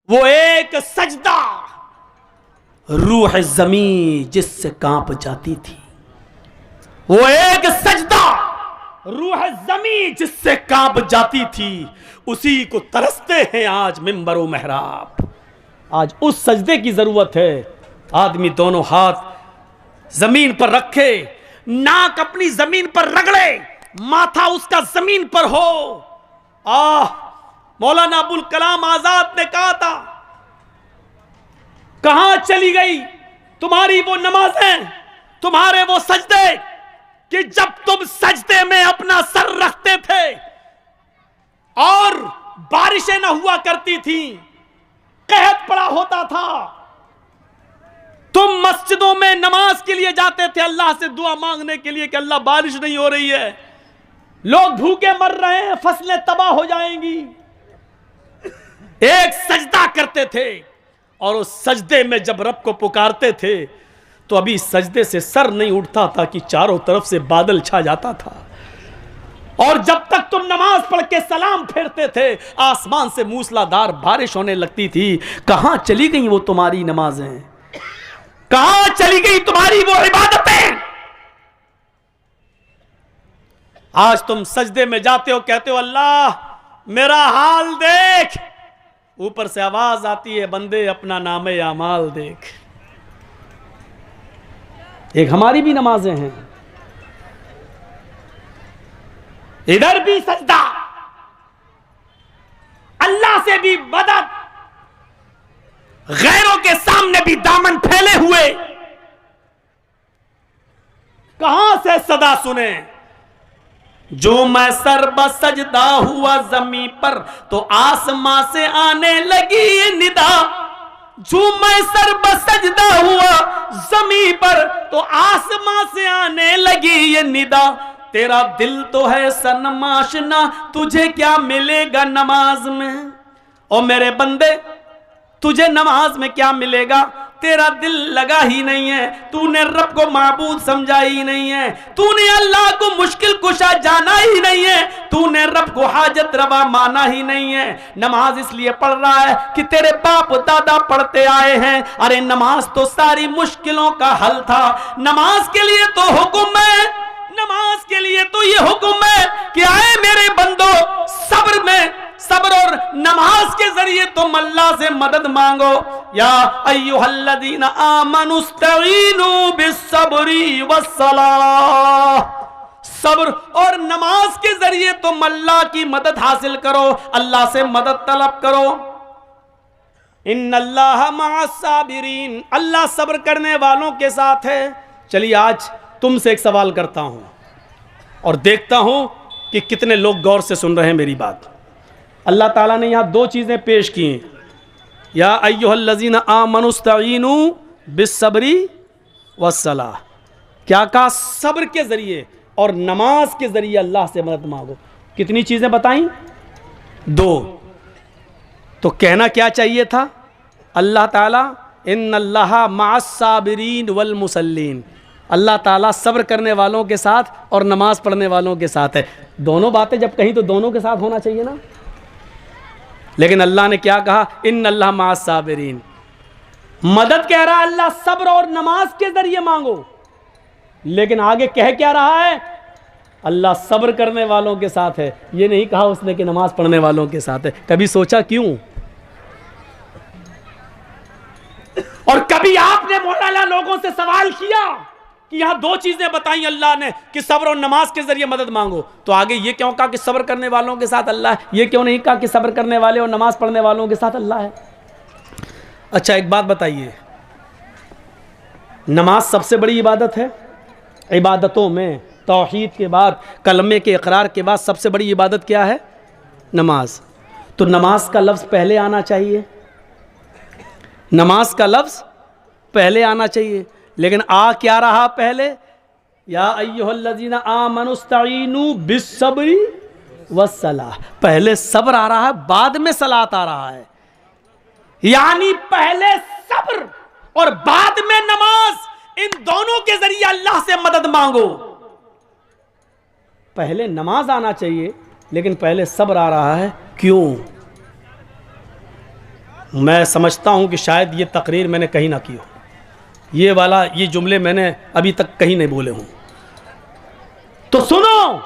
वो एक सजदा रूह ज़मीं जिससे कांप जाती थी, वो एक सजदा रूह ज़मीं जिससे कांप जाती थी, उसी को तरसते हैं आज मिंबर व महराब। आज उस सजदे की जरूरत है। आदमी दोनों हाथ जमीन पर रखे, नाक अपनी जमीन पर रगड़े, माथा उसका जमीन पर हो। मौलाना अबुल कलाम आजाद ने कहा था, कहां चली गई तुम्हारी वो नमाजें, तुम्हारे वो सजदे कि जब तुम सजदे में अपना सर रखते थे और बारिशें ना हुआ करती थी, कहत पड़ा होता था, तुम मस्जिदों में नमाज के लिए जाते थे अल्लाह से दुआ मांगने के लिए कि अल्लाह बारिश नहीं हो रही है, लोग भूखे मर रहे हैं, फसलें तबाह हो जाएंगी। एक सजदा करते थे और उस सजदे में जब रब को पुकारते थे तो अभी सजदे से सर नहीं उठता था कि चारों तरफ से बादल छा जाता था। और जब तक तुम नमाज पढ़ के सलाम फेरते थे आसमान से मूसलाधार बारिश होने लगती थी। कहां चली गई वो तुम्हारी नमाजें, कहां चली गई तुम्हारी वो इबादतें। आज तुम सजदे में जाते हो, कहते हो अल्लाह मेरा हाल देख, ऊपर से आवाज आती है बंदे अपना नामे आमाल देख। एक हमारी भी नमाजें हैं, इधर भी सजदा, अल्लाह से भी मदद, गैरों के सामने भी दामन फैले हुए। कहां से सदा सुने, जो मैं सर बसजदा हुआ जमीन पर तो आसमां से आने लगी ये निदा। जो मैं सर बसजदा हुआ जमीन पर तो आसमां से आने लगी ये निदा। तेरा दिल तो है सनमाशना, तुझे क्या मिलेगा नमाज में। ओ मेरे बंदे तुझे नमाज में क्या मिलेगा, तेरा दिल लगा ही नहीं है, तूने रब को माबूद समझा ही नहीं है, तूने अल्लाह को मुश्किल कुशा जाना ही नहीं है, तूने रब को हाजत रवा माना ही नहीं है। नमाज इसलिए पढ़ रहा है कि तेरे बाप दादा पढ़ते आए हैं। अरे नमाज तो सारी मुश्किलों का हल था। नमाज के लिए तो हुक्म है, नमाज के लिए तो ये हुक्म है कि आए मेरे बंदो सब्र में, सब्र और नमाज के जरिए तुम अल्लाह से मदद मांगो। या अय्युहल्लज़ीना आमनुस्तईनु बिस्सब्री वस्सलाह, सब्र और नमाज के जरिए तुम अल्लाह की मदद हासिल करो, अल्लाह से मदद तलब करो। इन्नल्लाह मअस्साबिरीन, अल्लाह सब्र करने वालों के साथ है। चलिए आज तुमसे एक सवाल करता हूं और देखता हूं कि कितने लोग गौर से सुन रहे हैं मेरी बात। अल्लाह ताला ने यहां दो चीजें पेश की हैं, या अय्युहल्लज़ीना आमनुस्तईनु बिस्सब्री वस्सलाह। क्या कहा, सब्र के जरिए और नमाज के जरिए अल्लाह से मदद मांगो। कितनी चीजें बताई, दो। तो कहना क्या चाहिए था अल्लाह ताला, इन्नल्लाह मअस्साबिरीन वल मुसल्लीन, अल्लाह ताला सब्र करने वालों के साथ और नमाज पढ़ने वालों के साथ है। दोनों बातें जब कहीं तो दोनों के साथ होना चाहिए ना। लेकिन अल्लाह ने क्या कहा, इन्नल्लाह मअस्साबिरीन, मदद कह रहा है अल्लाह सब्र और नमाज के जरिए मांगो। लेकिन आगे कह क्या रहा है, अल्लाह सब्र करने वालों के साथ है। ये नहीं कहा उसने कि नमाज पढ़ने वालों के साथ है। कभी सोचा क्यों? और कभी आपने मौलाना लोगों से सवाल किया कि यहां दो चीजें बताई अल्लाह ने कि सब्र और नमाज के जरिए मदद मांगो, तो आगे ये क्यों कहा कि सब्र करने वालों के साथ अल्लाह है? ये क्यों नहीं कहा कि सब्र करने वाले और नमाज पढ़ने वालों के साथ अल्लाह है? अच्छा एक बात बताइए, नमाज सबसे बड़ी इबादत है। इबादतों में तौहीद के बाद, कलमे के इकरार के बाद सबसे बड़ी इबादत क्या है? नमाज। तो नमाज का लफ्ज़ पहले आना चाहिए, नमाज का लफ्ज़ पहले आना चाहिए। लेकिन आ क्या रहा पहले, या अय्युहल्लज़ीना आमनुस्तईनु बिस्सब्री वस्सलाह। पहले सब्र आ रहा है, बाद में सलात आ रहा है। यानी पहले सब्र और बाद में नमाज, इन दोनों के जरिए अल्लाह से मदद मांगो। पहले नमाज आना चाहिए लेकिन पहले सब्र आ रहा है। क्यों? मैं समझता हूँ कि शायद ये तकरीर मैंने कहीं ना की हो, ये जुमले मैंने अभी तक कहीं नहीं बोले हूँ। तो सुनो,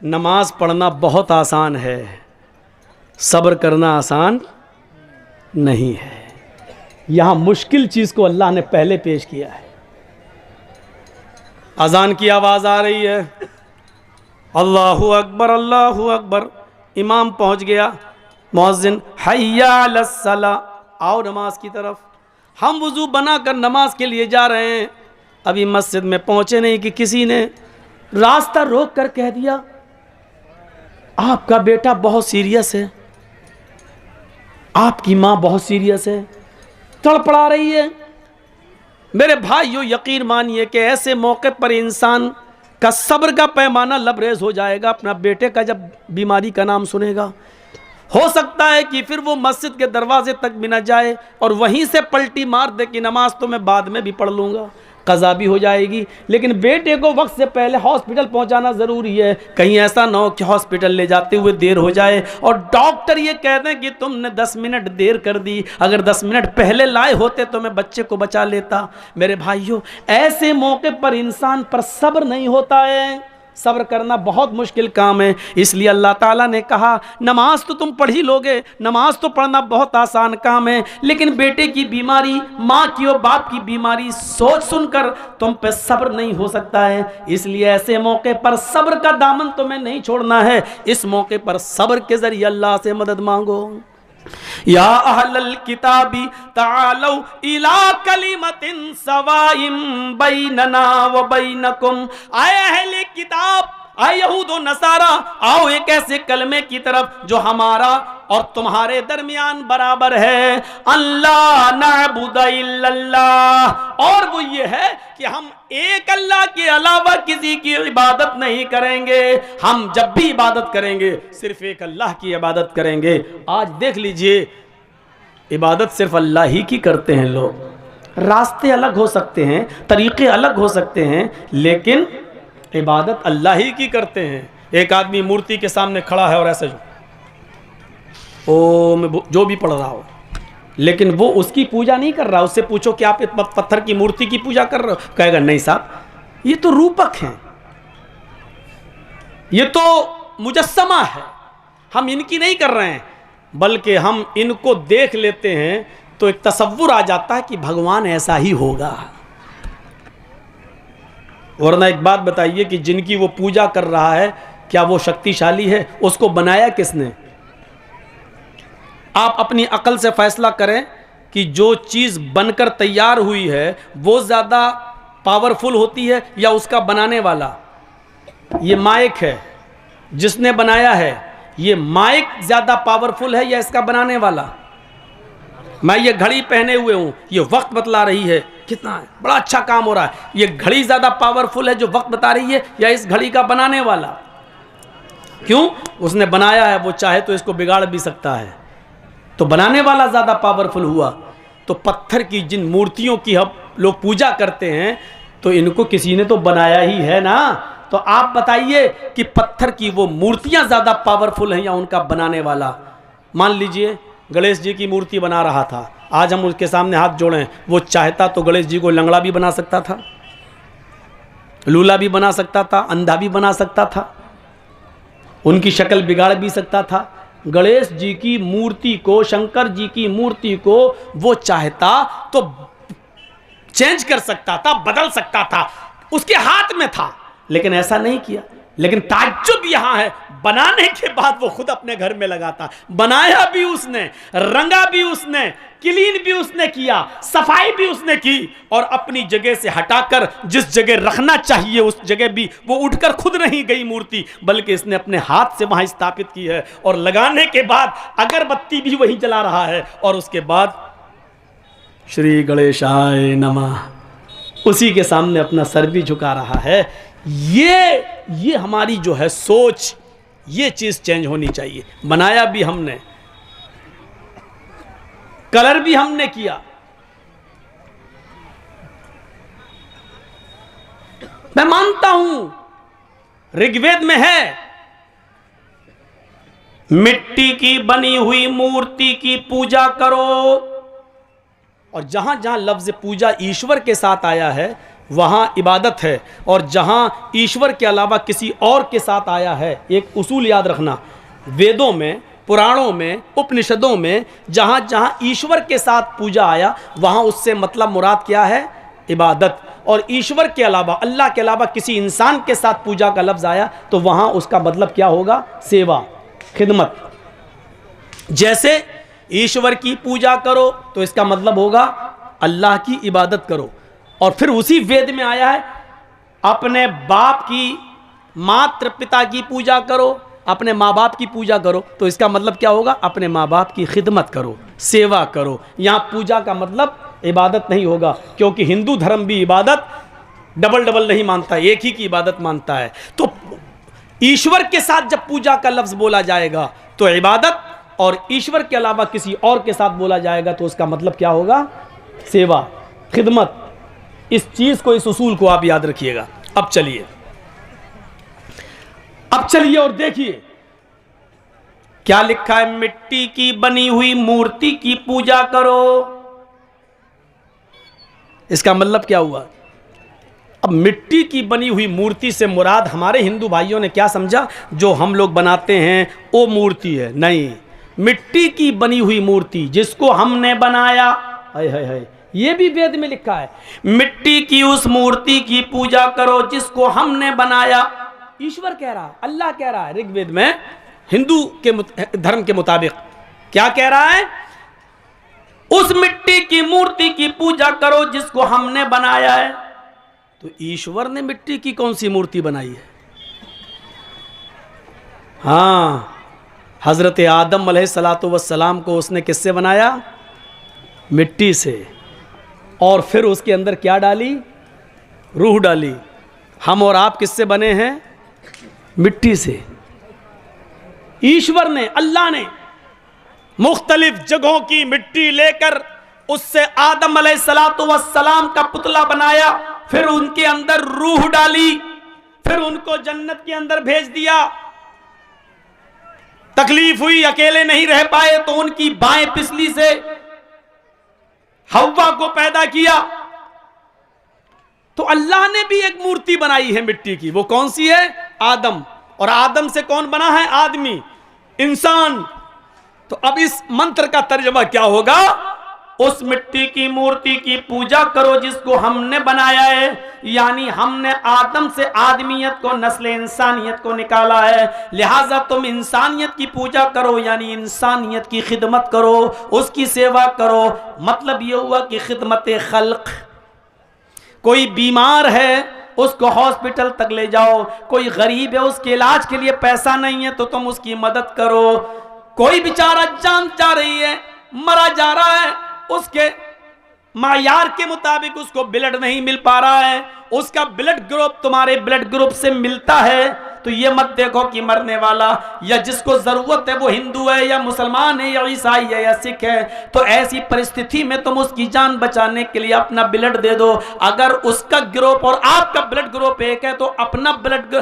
नमाज पढ़ना बहुत आसान है, सब्र करना आसान नहीं है। यहाँ मुश्किल चीज़ को अल्लाह ने पहले पेश किया है। अजान की आवाज़ आ रही है, अल्लाहु अकबर अल्लाहु अकबर, इमाम पहुँच गया, मुअज्जिन हय्या अलस्सला, आओ नमाज की तरफ। हम वज़ू बनाकर नमाज के लिए जा रहे हैं, अभी मस्जिद में पहुँचे नहीं कि किसी ने रास्ता रोक कर कह दिया, आपका बेटा बहुत सीरियस है, आपकी माँ बहुत सीरियस है, तड़पड़ा रही है। मेरे भाइयों, यकीन मानिए कि ऐसे मौके पर इंसान का सब्र का पैमाना लबरेज हो जाएगा अपना बेटे का जब बीमारी का नाम सुनेगा। हो सकता है कि फिर वो मस्जिद के दरवाजे तक भी न जाए और वहीं से पलटी मार दे कि नमाज तो मैं बाद में भी पढ़ लूँगा, कज़ा भी हो जाएगी। लेकिन बेटे को वक्त से पहले हॉस्पिटल पहुंचाना ज़रूरी है, कहीं ऐसा ना हो कि हॉस्पिटल ले जाते हुए देर हो जाए और डॉक्टर ये कह दें कि तुमने 10 मिनट देर कर दी, अगर 10 मिनट पहले लाए होते तो मैं बच्चे को बचा लेता। मेरे भाइयों, ऐसे मौके पर इंसान पर सब्र नहीं होता है। सब्र करना बहुत मुश्किल काम है। इसलिए अल्लाह ताला ने कहा, नमाज तो तुम पढ़ ही लोगे, नमाज तो पढ़ना बहुत आसान काम है, लेकिन बेटे की बीमारी, माँ की और बाप की बीमारी सोच सुनकर तुम पे सब्र नहीं हो सकता है। इसलिए ऐसे मौके पर सब्र का दामन तुम्हें नहीं छोड़ना है। इस मौके पर सब्र के जरिए अल्लाह से मदद मांगो। या अहलल किताबी तालौ इला कलिमतिन सवाइम बैनना व बैनकुम, आए अहले किताब, आए यहूद व नसारा, आओ एक ऐसे कलमे की तरफ जो हमारा और तुम्हारे दरमियान बराबर है। अल्लाह नअबुद इल्लल्लाह, और वो ये है कि हम एक अल्लाह के अलावा किसी की इबादत नहीं करेंगे। हम जब भी इबादत करेंगे सिर्फ एक अल्लाह की इबादत करेंगे। आज देख लीजिए, इबादत सिर्फ अल्लाह ही की करते हैं लोग। रास्ते अलग हो सकते हैं, तरीके अलग हो सकते हैं, लेकिन इबादत अल्लाह ही की करते हैं। एक आदमी मूर्ति के सामने खड़ा है और ऐसे ओम जो भी पढ़ रहा हो, लेकिन वो उसकी पूजा नहीं कर रहा। उससे पूछो कि आप पत्थर की मूर्ति की पूजा कर रहे हो, कहेगा नहीं साहब, ये तो रूपक हैं, ये तो मुजस्समा है, हम इनकी नहीं कर रहे हैं, बल्कि हम इनको देख लेते हैं तो एक तसव्वुर आ जाता है कि भगवान ऐसा ही होगा। वरना एक बात बताइए कि जिनकी वो पूजा कर रहा है, क्या वो शक्तिशाली है? उसको बनाया किसने? आप अपनी अकल से फैसला करें कि जो चीज़ बनकर तैयार हुई है वो ज़्यादा पावरफुल होती है या उसका बनाने वाला? ये माइक है, जिसने बनाया है, ये माइक ज़्यादा पावरफुल है या इसका बनाने वाला? मैं ये घड़ी पहने हुए हूँ, ये वक्त बतला रही है, कितना है, बड़ा अच्छा काम हो रहा है। ये घड़ी ज़्यादा पावरफुल है जो वक्त बता रही है या इस घड़ी का बनाने वाला? क्यों? उसने बनाया है, वो चाहे तो इसको बिगाड़ भी सकता है, तो बनाने वाला ज़्यादा पावरफुल हुआ। तो पत्थर की जिन मूर्तियों की हम लोग पूजा करते हैं, तो इनको किसी ने तो बनाया ही है ना। तो आप बताइए कि पत्थर की वो मूर्तियाँ ज़्यादा पावरफुल हैं या उनका बनाने वाला? मान लीजिए गणेश जी की मूर्ति बना रहा था, आज हम उसके सामने हाथ जोड़ें, वो चाहता तो गणेश जी को लंगड़ा भी बना सकता था, लूला भी बना सकता था, अंधा भी बना सकता था, उनकी शक्ल बिगाड़ भी सकता था। गणेश जी की मूर्ति को, शंकर जी की मूर्ति को वो चाहता तो चेंज कर सकता था, बदल सकता था, उसके हाथ में था, लेकिन ऐसा नहीं किया। लेकिन ताज्जुब यहां है, बनाने के बाद वो खुद अपने घर में लगाता। बनाया भी उसने, रंगा भी उसने, क्लीन भी उसने किया, सफाई भी उसने की, और अपनी जगह से हटाकर जिस जगह रखना चाहिए उस जगह भी वो उठकर खुद नहीं गई मूर्ति, बल्कि इसने अपने हाथ से वहां स्थापित की है। और लगाने के बाद अगरबत्ती भी वही जला रहा है, और उसके बाद श्री गणेशाय नमः उसी के सामने अपना सर भी झुका रहा है। ये हमारी जो है सोच, ये चीज चेंज होनी चाहिए। बनाया भी हमने, कलर भी हमने किया। मैं मानता हूं ऋग्वेद में है मिट्टी की बनी हुई मूर्ति की पूजा करो। और जहां जहां लफ्ज पूजा ईश्वर के साथ आया है वहां इबादत है, और जहां ईश्वर के अलावा किसी और के साथ आया है, एक उसूल याद रखना, वेदों में, पुराणों में, उपनिषदों में जहां जहां ईश्वर के साथ पूजा आया वहां उससे मतलब मुराद क्या है? इबादत। और ईश्वर के अलावा, अल्लाह के अलावा किसी इंसान के साथ पूजा का लफ्ज़ आया तो वहाँ उसका मतलब क्या होगा? सेवा, खिदमत। जैसे ईश्वर की पूजा करो तो इसका मतलब होगा अल्लाह की इबादत करो। और फिर उसी वेद में आया है अपने बाप की, मात्र पिता की पूजा करो, अपने माँ बाप की पूजा करो, तो इसका मतलब क्या होगा? अपने माँ बाप की खिदमत करो, सेवा करो। यहाँ पूजा का मतलब इबादत नहीं होगा, क्योंकि हिंदू धर्म भी इबादत डबल डबल नहीं मानता, एक ही की इबादत मानता है। तो ईश्वर के साथ जब पूजा का लफ्ज़ बोला जाएगा तो इबादत, और ईश्वर के अलावा किसी और के साथ बोला जाएगा तो उसका मतलब क्या होगा? सेवा, खिदमत। इस चीज़ को, इस उसूल को आप याद रखिएगा। अब चलिए और देखिए क्या लिखा है, मिट्टी की बनी हुई मूर्ति की पूजा करो। इसका मतलब क्या हुआ? अब मिट्टी की बनी हुई मूर्ति से मुराद हमारे हिंदू भाइयों ने क्या समझा? जो हम लोग बनाते हैं वो मूर्ति है। नहीं, मिट्टी की बनी हुई मूर्ति जिसको हमने बनाया, हाय हाय हाय, ये भी वेद में लिखा है, मिट्टी की उस मूर्ति की पूजा करो जिसको हमने बनाया। ईश्वर कह रहा है, अल्लाह कह रहा है ऋग्वेद में, हिंदू के धर्म के मुताबिक क्या कह रहा है? उस मिट्टी की मूर्ति की पूजा करो जिसको हमने बनाया है। तो ईश्वर ने मिट्टी की कौन सी मूर्ति बनाई है? हाँ, हजरत आदम अलैहिस्सलातु वस्सलाम को उसने किससे बनाया? मिट्टी से। और फिर उसके अंदर क्या डाली? रूह डाली। हम और आप किससे बने हैं? मिट्टी से। ईश्वर ने, अल्लाह ने मुख्तलिफ जगहों की मिट्टी लेकर उससे आदम अलैहिस्सलातु वस्सलाम का पुतला बनाया, फिर उनके अंदर रूह डाली, फिर उनको जन्नत के अंदर भेज दिया। तकलीफ हुई, अकेले नहीं रह पाए तो उनकी बाएं पिसली से हव्वा को पैदा किया। तो अल्लाह ने भी एक मूर्ति बनाई है मिट्टी की। वो कौन सी है? आदम। और आदम से कौन बना है? आदमी, इंसान। तो अब इस मंत्र का तर्जुमा क्या होगा? उस मिट्टी की मूर्ति की पूजा करो जिसको हमने बनाया है, यानी हमने आदम से आदमियत को, नस्ल इंसानियत को निकाला है, लिहाजा तुम इंसानियत की पूजा करो, यानी इंसानियत की खिदमत करो, उसकी सेवा करो। मतलब ये हुआ कि खिदमत खल्क। कोई बीमार है उसको हॉस्पिटल तक ले जाओ, कोई गरीब है उसके इलाज के लिए पैसा नहीं है तो तुम उसकी मदद करो, कोई बेचारा जान जा रही है, मरा जा रहा है, उसके मायार के मुताबिक उसको ब्लड नहीं मिल पा रहा है, उसका ब्लड ग्रुप तुम्हारे ब्लड ग्रुप से मिलता है, तो ये मत देखो कि मरने वाला या जिसको जरूरत है वो हिंदू है या मुसलमान है या ईसाई है या सिख है, तो ऐसी परिस्थिति में तुम उसकी जान बचाने के लिए अपना ब्लड दे दो। अगर उसका ग्रुप और आपका ब्लड ग्रुप एक है तो अपना ब्लड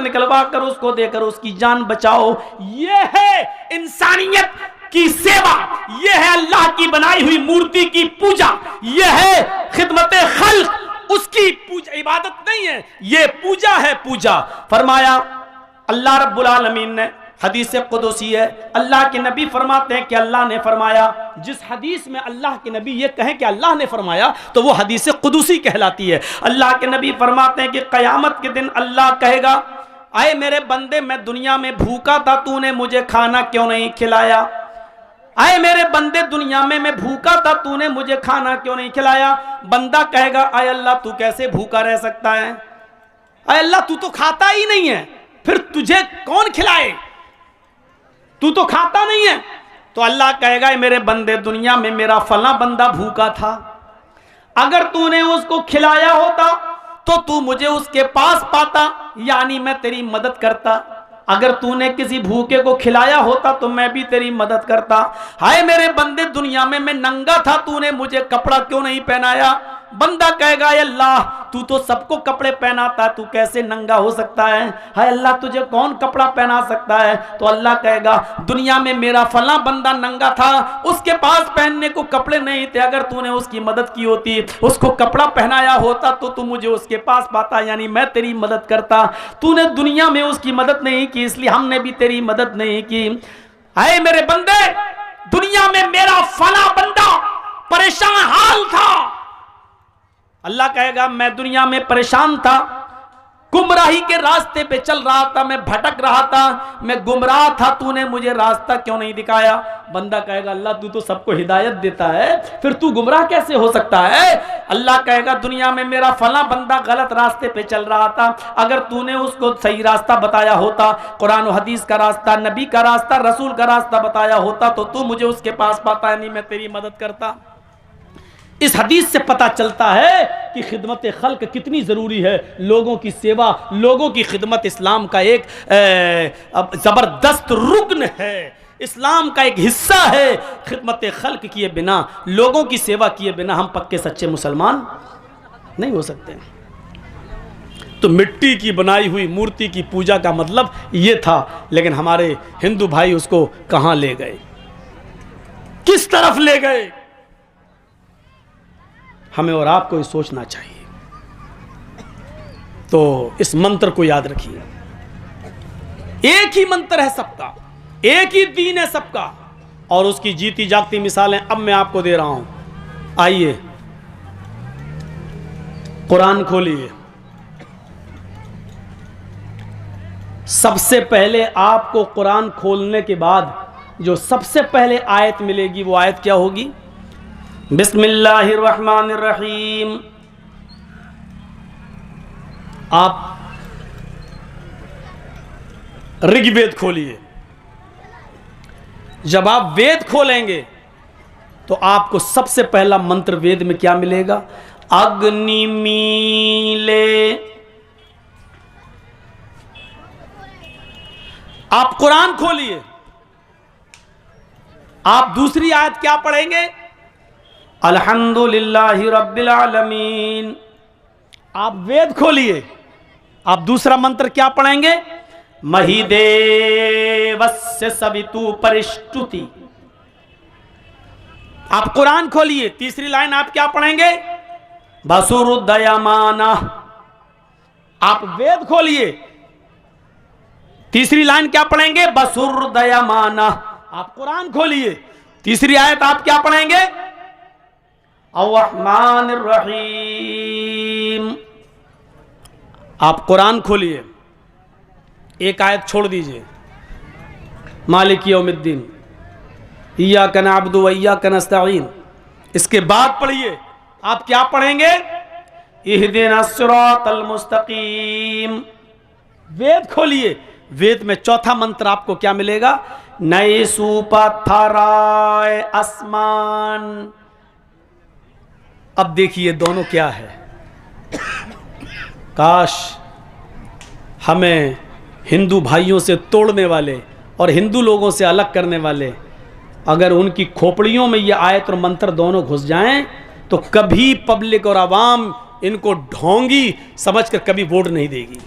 निकलवा कर उसको देकर उसकी जान बचाओ। ये है इंसानियत की सेवा, यह है अल्लाह की बनाई हुई मूर्ति की पूजा, यह है खिदमत खल्क। उसकी पूजा इबादत नहीं है, यह पूजा है। पूजा फरमाया अल्लाह रब्बुल आलमीन ने, हदीस कुदसी है, अल्लाह के नबी फरमाते हैं कि अल्लाह ने फरमाया। जिस हदीस में अल्लाह के नबी ये कहें कि अल्लाह ने फरमाया तो वो हदीस कुदसी कहलाती है। अल्लाह के नबी फरमाते हैं कि क़यामत के दिन अल्लाह कहेगा, आए मेरे बंदे, मैं दुनिया में भूखा था, तूने मुझे खाना क्यों नहीं खिलाया? आए मेरे बंदे, दुनिया में मैं भूखा था, तूने मुझे खाना क्यों नहीं खिलाया? बंदा कहेगा, आए अल्लाह तू कैसे भूखा रह सकता है? आए अल्लाह तू तो खाता ही नहीं है, फिर तुझे कौन खिलाए? तू तो खाता नहीं है। तो अल्लाह कहेगा, मेरे बंदे, दुनिया में मेरा फला बंदा भूखा था, अगर तूने उसको खिलाया होता तो तू मुझे उसके पास पाता, यानी मैं तेरी मदद करता। अगर तूने किसी भूखे को खिलाया होता तो मैं भी तेरी मदद करता। हाय मेरे बंदे, दुनिया में मैं नंगा था, तूने मुझे कपड़ा क्यों नहीं पहनाया? बंदा कहेगा अल्लाह तू तो सबको कपड़े पहनाता, तू कैसे नंगा हो सकता है? हाय अल्लाह तुझे कौन कपड़ा पहना सकता है? तो अल्लाह कहेगा दुनिया में मेरा फला बंदा नंगा था, उसके पास पहनने को कपड़े नहीं थे, अगर तूने उसकी मदद की होती, उसको कपड़ा पहनाया होता तो तू मुझे उसके पास पाता, यानी मैं तेरी मदद करता। तूने दुनिया में उसकी मदद नहीं की, इसलिए हमने भी तेरी मदद नहीं की। हाय मेरे बंदे, दुनिया में मेरा फला बंदा परेशान हाल था। अल्लाह कहेगा मैं दुनिया में परेशान था, गुमराही के रास्ते पे चल रहा था, मैं भटक रहा था, मैं गुमराह था, तूने मुझे रास्ता क्यों नहीं दिखाया? बंदा कहेगा अल्लाह तू तो सबको हिदायत देता है, फिर तू गुमराह कैसे हो सकता है? अल्लाह कहेगा दुनिया में मेरा फला बंदा गलत रास्ते पे चल रहा था, अगर तूने उसको सही रास्ता बताया होता, कुरान और हदीस का रास्ता, नबी का रास्ता, रसूल का रास्ता बताया होता तो तू मुझे उसके पास पाता, यानी मैं तेरी मदद करता। इस हदीस से पता चलता है कि खिदमत खल्क कितनी ज़रूरी है, लोगों की सेवा, लोगों की खिदमत इस्लाम का एक ज़बरदस्त रुकन है, इस्लाम का एक हिस्सा है। खिदमत खल्क किए बिना, लोगों की सेवा किए बिना हम पक्के सच्चे मुसलमान नहीं हो सकते। तो मिट्टी की बनाई हुई मूर्ति की पूजा का मतलब ये था, लेकिन हमारे हिंदू भाई उसको कहाँ ले गए, किस तरफ ले गए? हमें और आपको ये सोचना चाहिए। तो इस मंत्र को याद रखिए, एक ही मंत्र है सबका, एक ही दीन है सबका, और उसकी जीती जागती मिसालें अब मैं आपको दे रहा हूं। आइए कुरान खोलिए, सबसे पहले आपको कुरान खोलने के बाद जो सबसे पहले आयत मिलेगी वो आयत क्या होगी? बिस्मिल्लाहिर्रहमानिर्रहीम। आप ऋग्वेद खोलिए। जब आप वेद खोलेंगे तो आपको सबसे पहला मंत्र वेद में क्या मिलेगा? अग्निमीले। आप कुरान खोलिए, आप दूसरी आयत क्या पढ़ेंगे? अल्हम्दुलिल्लाहि रब्बिल आलमीन। आप वेद खोलिए, आप दूसरा मंत्र क्या पढ़ेंगे? महिदेवस्य सवितु परिष्टुति। आप कुरान खोलिए, तीसरी लाइन आप क्या पढ़ेंगे? वसुरुदयमाना। आप वेद खोलिए, तीसरी लाइन क्या पढ़ेंगे? वसुरुदयमाना। आप कुरान खोलिए, तीसरी आयत आप क्या पढ़ेंगे? अर्रहमानिर रहीम। आप कुरान खोलिए, एक आयत छोड़ दीजिए, मालिक यौमिद्दीन, इय्याका नअबुदु व इय्याका नस्तईन। इसके बाद पढ़िए, आप क्या पढ़ेंगे? इहदिनस सिरातल मुस्तकीम। वेद खोलिए, वेद में चौथा मंत्र आपको क्या मिलेगा? नए सुपथराय आसमान। अब देखिए दोनों क्या है। काश हमें हिंदू भाइयों से तोड़ने वाले और हिंदू लोगों से अलग करने वाले, अगर उनकी खोपड़ियों में ये आयत और मंत्र दोनों घुस जाएं तो कभी पब्लिक और आवाम इनको ढोंगी समझकर कभी वोट नहीं देगी।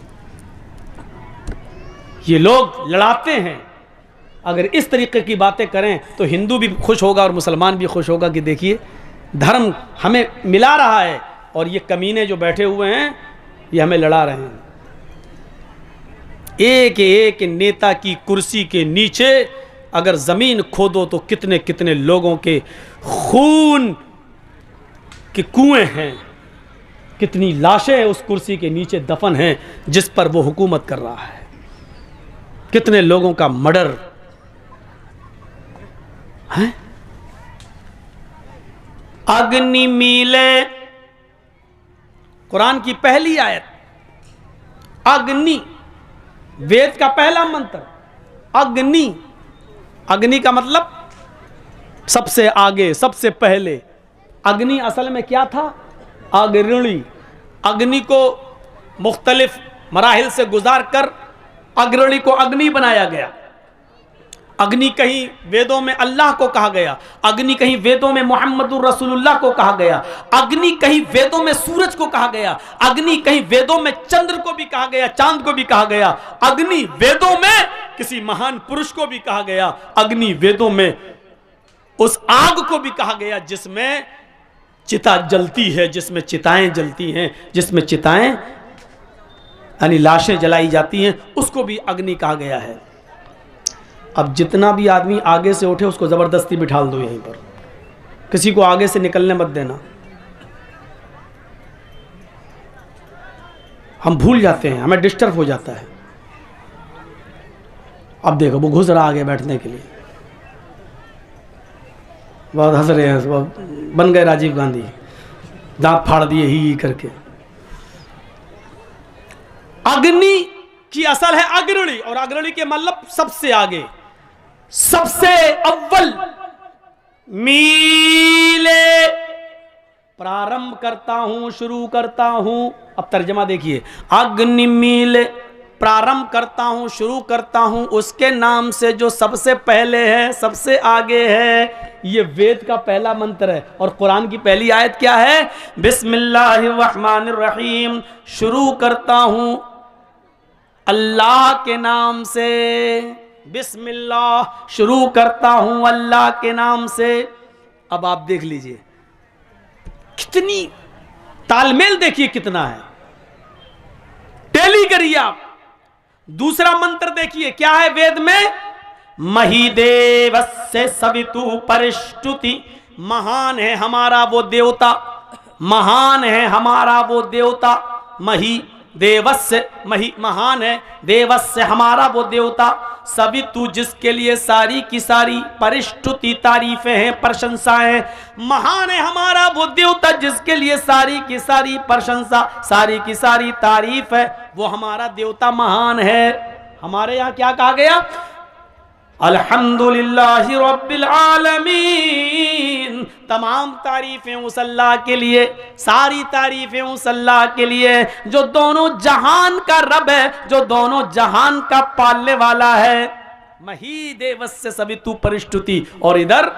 ये लोग लड़ाते हैं, अगर इस तरीके की बातें करें तो हिंदू भी खुश होगा और मुसलमान भी खुश होगा कि देखिए धर्म हमें मिला रहा है और ये कमीने जो बैठे हुए हैं ये हमें लड़ा रहे हैं। एक एक नेता की कुर्सी के नीचे अगर जमीन खोदो तो कितने कितने लोगों के खून के कुएं हैं, कितनी लाशें उस कुर्सी के नीचे दफन हैं जिस पर वो हुकूमत कर रहा है, कितने लोगों का मर्डर है। अग्नि मीले, कुरान की पहली आयत, अग्नि, वेद का पहला मंत्र अग्नि। अग्नि का मतलब सबसे आगे, सबसे पहले। अग्नि असल में क्या था? अग्रणी। अग्नि को मुख्तलिफ मराहिल से गुजार कर अग्रणी को अग्नि बनाया गया। अग्नि कहीं वेदों में अल्लाह को कहा गया, अग्नि कहीं वेदों में मोहम्मदुर रसूलुल्लाह को कहा गया, अग्नि कहीं वेदों में सूरज को कहा गया, अग्नि कहीं वेदों में चंद्र को भी कहा गया, चांद को भी कहा गया, अग्नि वेदों में किसी महान पुरुष को भी कहा गया, अग्नि वेदों में उस आग को भी कहा गया जिसमें चिता जलती है, जिसमें चिताएं जलती हैं, जिसमें चिताएं यानी लाशें जलाई जाती हैं, उसको भी अग्नि कहा गया है। अब जितना भी आदमी आगे से उठे उसको ज़बरदस्ती बिठाल दो यहीं पर, किसी को आगे से निकलने मत देना। हम भूल जाते हैं, हमें डिस्टर्ब हो जाता है। अब देखो वो घुस रहा आगे बैठने के लिए, बहुत हंस रहे हैं, वो बन गए राजीव गांधी, दांत फाड़ दिए ही करके। अग्नि की असल है अग्रणी, और अग्रणी के मतलब सबसे आगे, सबसे अव्वल। मीले प्रारंभ करता हूं, शुरू करता हूं। अब तर्जमा देखिए, अग्नि मीले प्रारंभ करता हूं, शुरू करता हूं उसके नाम से जो सबसे पहले है, सबसे आगे है। ये वेद का पहला मंत्र है। और कुरान की पहली आयत क्या है? बिस्मिल्लाहिर्रहमानिर्रहीम, शुरू करता हूं अल्लाह के नाम से। बिस्मिल्लाह, शुरू करता हूं अल्लाह के नाम से। अब आप देख लीजिए कितनी तालमेल, देखिए कितना है, टेली करिए आप। दूसरा मंत्र देखिए क्या है वेद में, महिदेवस्य सवितु परिष्टुति, महान है हमारा वो देवता, महान है हमारा वो देवता। मही देवस्य, मही महान है, देवस्य हमारा वो देवता, सवितु जिसके लिए सारी की सारी परिष्टुति तारीफें हैं, प्रशंसाएं। महान है हमारा वो देवता जिसके लिए सारी की सारी प्रशंसा, सारी की सारी तारीफ है, वो हमारा देवता महान है। हमारे यहाँ क्या कहा गया? अल्हम्दुलिल्लाहि रब्बिल आलमीन, तमाम तारीफें उस अल्लाह के लिए, सारी तारीफें उस अल्लाह के लिए जो दोनों जहान का रब है, जो दोनों जहान का पालने वाला है। मही देवस्य सवितु परिष्टुति, और इधर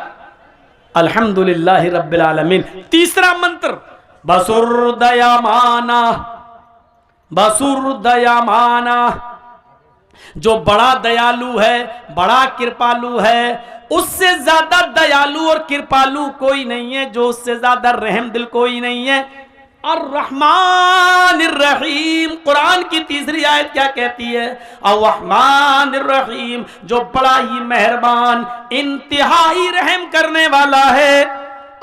अल्हम्दुलिल्लाहि रब्बिल आलमीन। तीसरा मंत्र बसुरदयामाना, बसुरदयामाना, जो बड़ा दयालु है, बड़ा कृपालु है, उससे ज्यादा दयालु और कृपालु कोई नहीं है, जो उससे ज्यादा रहम दिल कोई नहीं है। अर्रहमानिर रहीम, कुरान की तीसरी आयत क्या कहती है? अर्रहमानिर रहीम, जो बड़ा ही मेहरबान, इंतहाई रहम करने वाला है।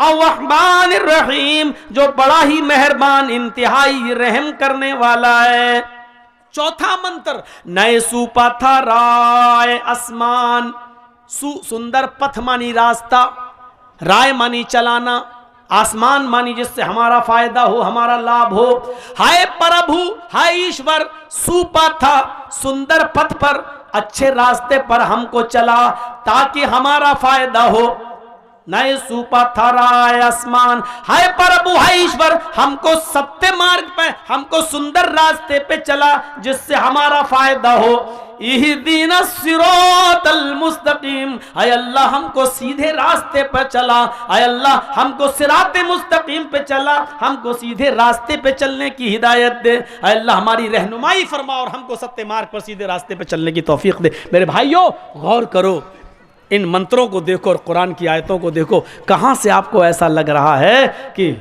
अर्रहमानिर रहीम, जो बड़ा ही मेहरबान, इंतहाई रहम करने वाला है। चौथा मंत्र, नए सुपथराय आसमान, सुंदर पथ मानी रास्ता, राय मानी चलाना, आसमान मानी जिससे हमारा फायदा हो, हमारा लाभ हो। हाय प्रभु, हाय ईश्वर, सुपथा सुंदर पथ पर, अच्छे रास्ते पर हमको चला ताकि हमारा फायदा हो। नए सुपथराय आसमान, हाय प्रभु, हाय ईश्वर, हमको सत्य मार्ग पे, हमको सुंदर रास्ते पे चला जिससे हमारा फायदा हो। इहदीना सिरातल मुस्तकीम, हाय अल्लाह हमको सीधे रास्ते पर चला, हाय अल्लाह हमको सिराते मुस्तकीम पे चला, हमको सीधे रास्ते पे चलने की हिदायत दे। हाय अल्लाह हमारी रहनुमाई फरमा और हमको सत्य मार्ग पर सीधे रास्ते पे चलने की तौफीक दे। मेरे भाइयों गौर करो, इन मंत्रों को देखो और कुरान की आयतों को देखो, कहां से आपको ऐसा लग रहा है कि,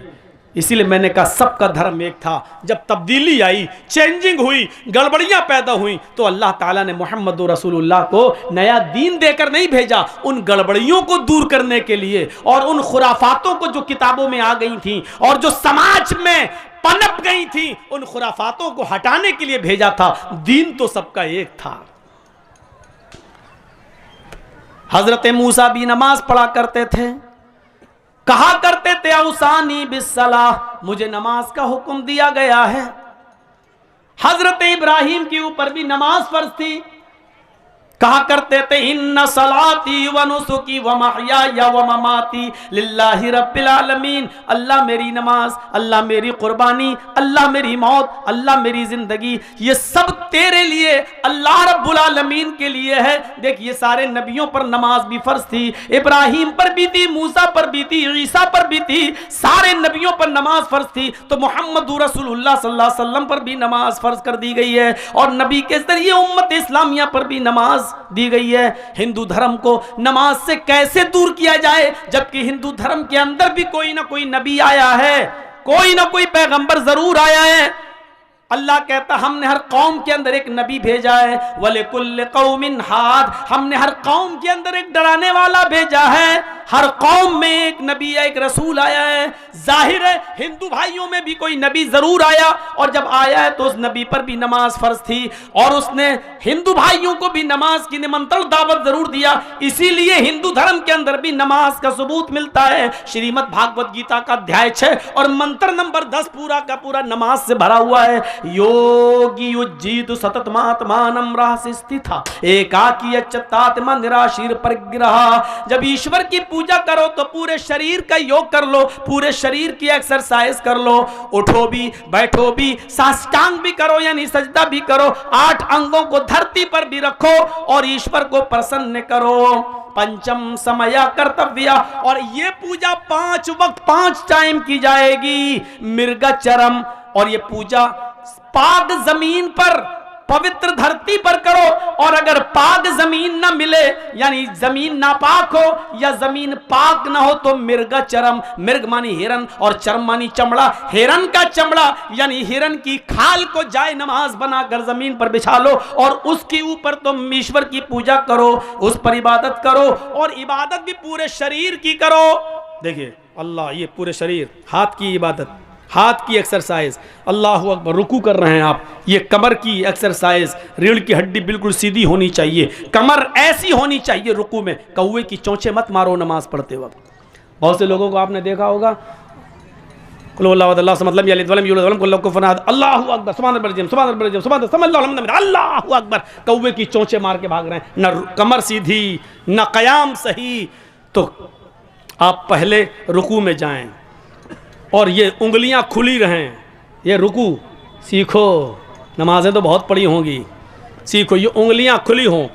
इसीलिए मैंने कहा सबका धर्म एक था। जब तब्दीली आई, चेंजिंग हुई, गड़बड़ियां पैदा हुई, तो अल्लाह ताला ने मोहम्मद रसूलुल्लाह को नया दीन देकर नहीं भेजा, उन गड़बड़ियों को दूर करने के लिए और उन खुराफातों को जो किताबों में आ गई थी और जो समाज में पनप गई थी, उन खुराफातों को हटाने के लिए भेजा था। दीन तो सबका एक था। हजरत मूसा भी नमाज पढ़ा करते थे, कहा करते थे औसानी बिस्सलाह, मुझे नमाज का हुक्म दिया गया है। हजरत इब्राहिम के ऊपर भी नमाज फर्ज थी, कहा करते थे इन्ना सलाती व नुसुकी व महयाया व ममाती लिल्लाहि रब्बिल आलमीन। अल्लाह मेरी नमाज, अल्लाह मेरी कुर्बानी, अल्लाह मेरी मौत, अल्लाह मेरी जिंदगी, ये सब तेरे लिए, अल्लाह रब्बुल आलमीन के लिए है। देखिए सारे नबियों पर नमाज भी फर्ज थी, इब्राहिम पर भी थी, मूसा पर भी थी, ईसा पर भी थी, सारे नबियों पर नमाज फर्ज थी। तो मोहम्मद रसूलुल्लाह सल्लल्लाहु अलैहि वसल्लम पर भी नमाज फर्ज कर दी गई है और नबी के जरिए उम्मत इस्लामिया पर भी नमाज दी गई है। हिंदू धर्म को नमाज से कैसे दूर किया जाए, जबकि हिंदू धर्म के अंदर भी कोई ना कोई नबी आया है, कोई ना कोई पैगंबर जरूर आया है। अल्लाह कहता हमने हर कौम के अंदर एक नबी भेजा है, वले कुल्ले कौमिन हाद, हमने हर कौम के अंदर एक डराने वाला भेजा है। हर कौम में एक नबी है, एक रसूल आया है। जाहिर है हिंदू भाइयों में भी कोई नबी जरूर आया और जब आया है तो उस नबी पर भी नमाज फर्ज थी और उसने हिंदू भाइयों को भी नमाज की निमंत्रण दावत जरूर दिया। इसीलिए हिंदू धर्म के अंदर भी नमाज का सबूत मिलता है। श्रीमद् भागवत गीता का अध्याय 6 और मंत्र नंबर 10 पूरा का पूरा नमाज से भरा हुआ है। योगी युज्जीत सततमात्मानं रहस्य स्थिता एकाकी अच्युतात्मा निराशीर परिग्रह। जब ईश्वर की पूजा करो तो पूरे शरीर का योग कर लो, पूरे शरीर की एक्सरसाइज कर लो, उठो भी बैठो भी, साष्टांग भी करो यानी सजदा भी करो, 8 अंगों को धरती पर भी रखो और ईश्वर को प्रसन्न करो। पंचम समया कर्तव्य, और ये पूजा 5 वक्त 5 टाइम की जाएगी। मृगचरम, और ये पूजा पाक जमीन पर पवित्र धरती पर करो, और अगर पाक जमीन ना मिले यानी जमीन नापाक हो या जमीन पाक ना हो तो मृगचरम, मृग मानी हिरन और चरम मानी चमड़ा, हिरन का चमड़ा यानी हिरन की खाल को जाए नमाज बनाकर जमीन पर बिछा लो और उसके ऊपर तुम ईश्वर की पूजा करो, उस पर इबादत करो और इबादत भी पूरे शरीर की करो। देखिए अल्लाह, ये पूरे शरीर, हाथ की इबादत, हाथ की एक्सरसाइज, अल्लाह अकबर, रुकू कर रहे हैं आप, ये कमर की एक्सरसाइज, रीढ़ की हड्डी बिल्कुल सीधी होनी चाहिए, कमर ऐसी होनी चाहिए रुकू में, कौवे की चोंचे मत मारो नमाज पढ़ते वक्त। बहुत से लोगों को आपने देखा होगा अल्लाह अकबर, कौवे की चोंचे मार के भाग रहे हैं, न कमर सीधी न कयाम सही। तो आप पहले रुकू में जाएं और ये उंगलियां खुली रहें, ये रुकू सीखो, नमाजें तो बहुत पड़ी होंगी, सीखो ये उंगलियां खुली हों,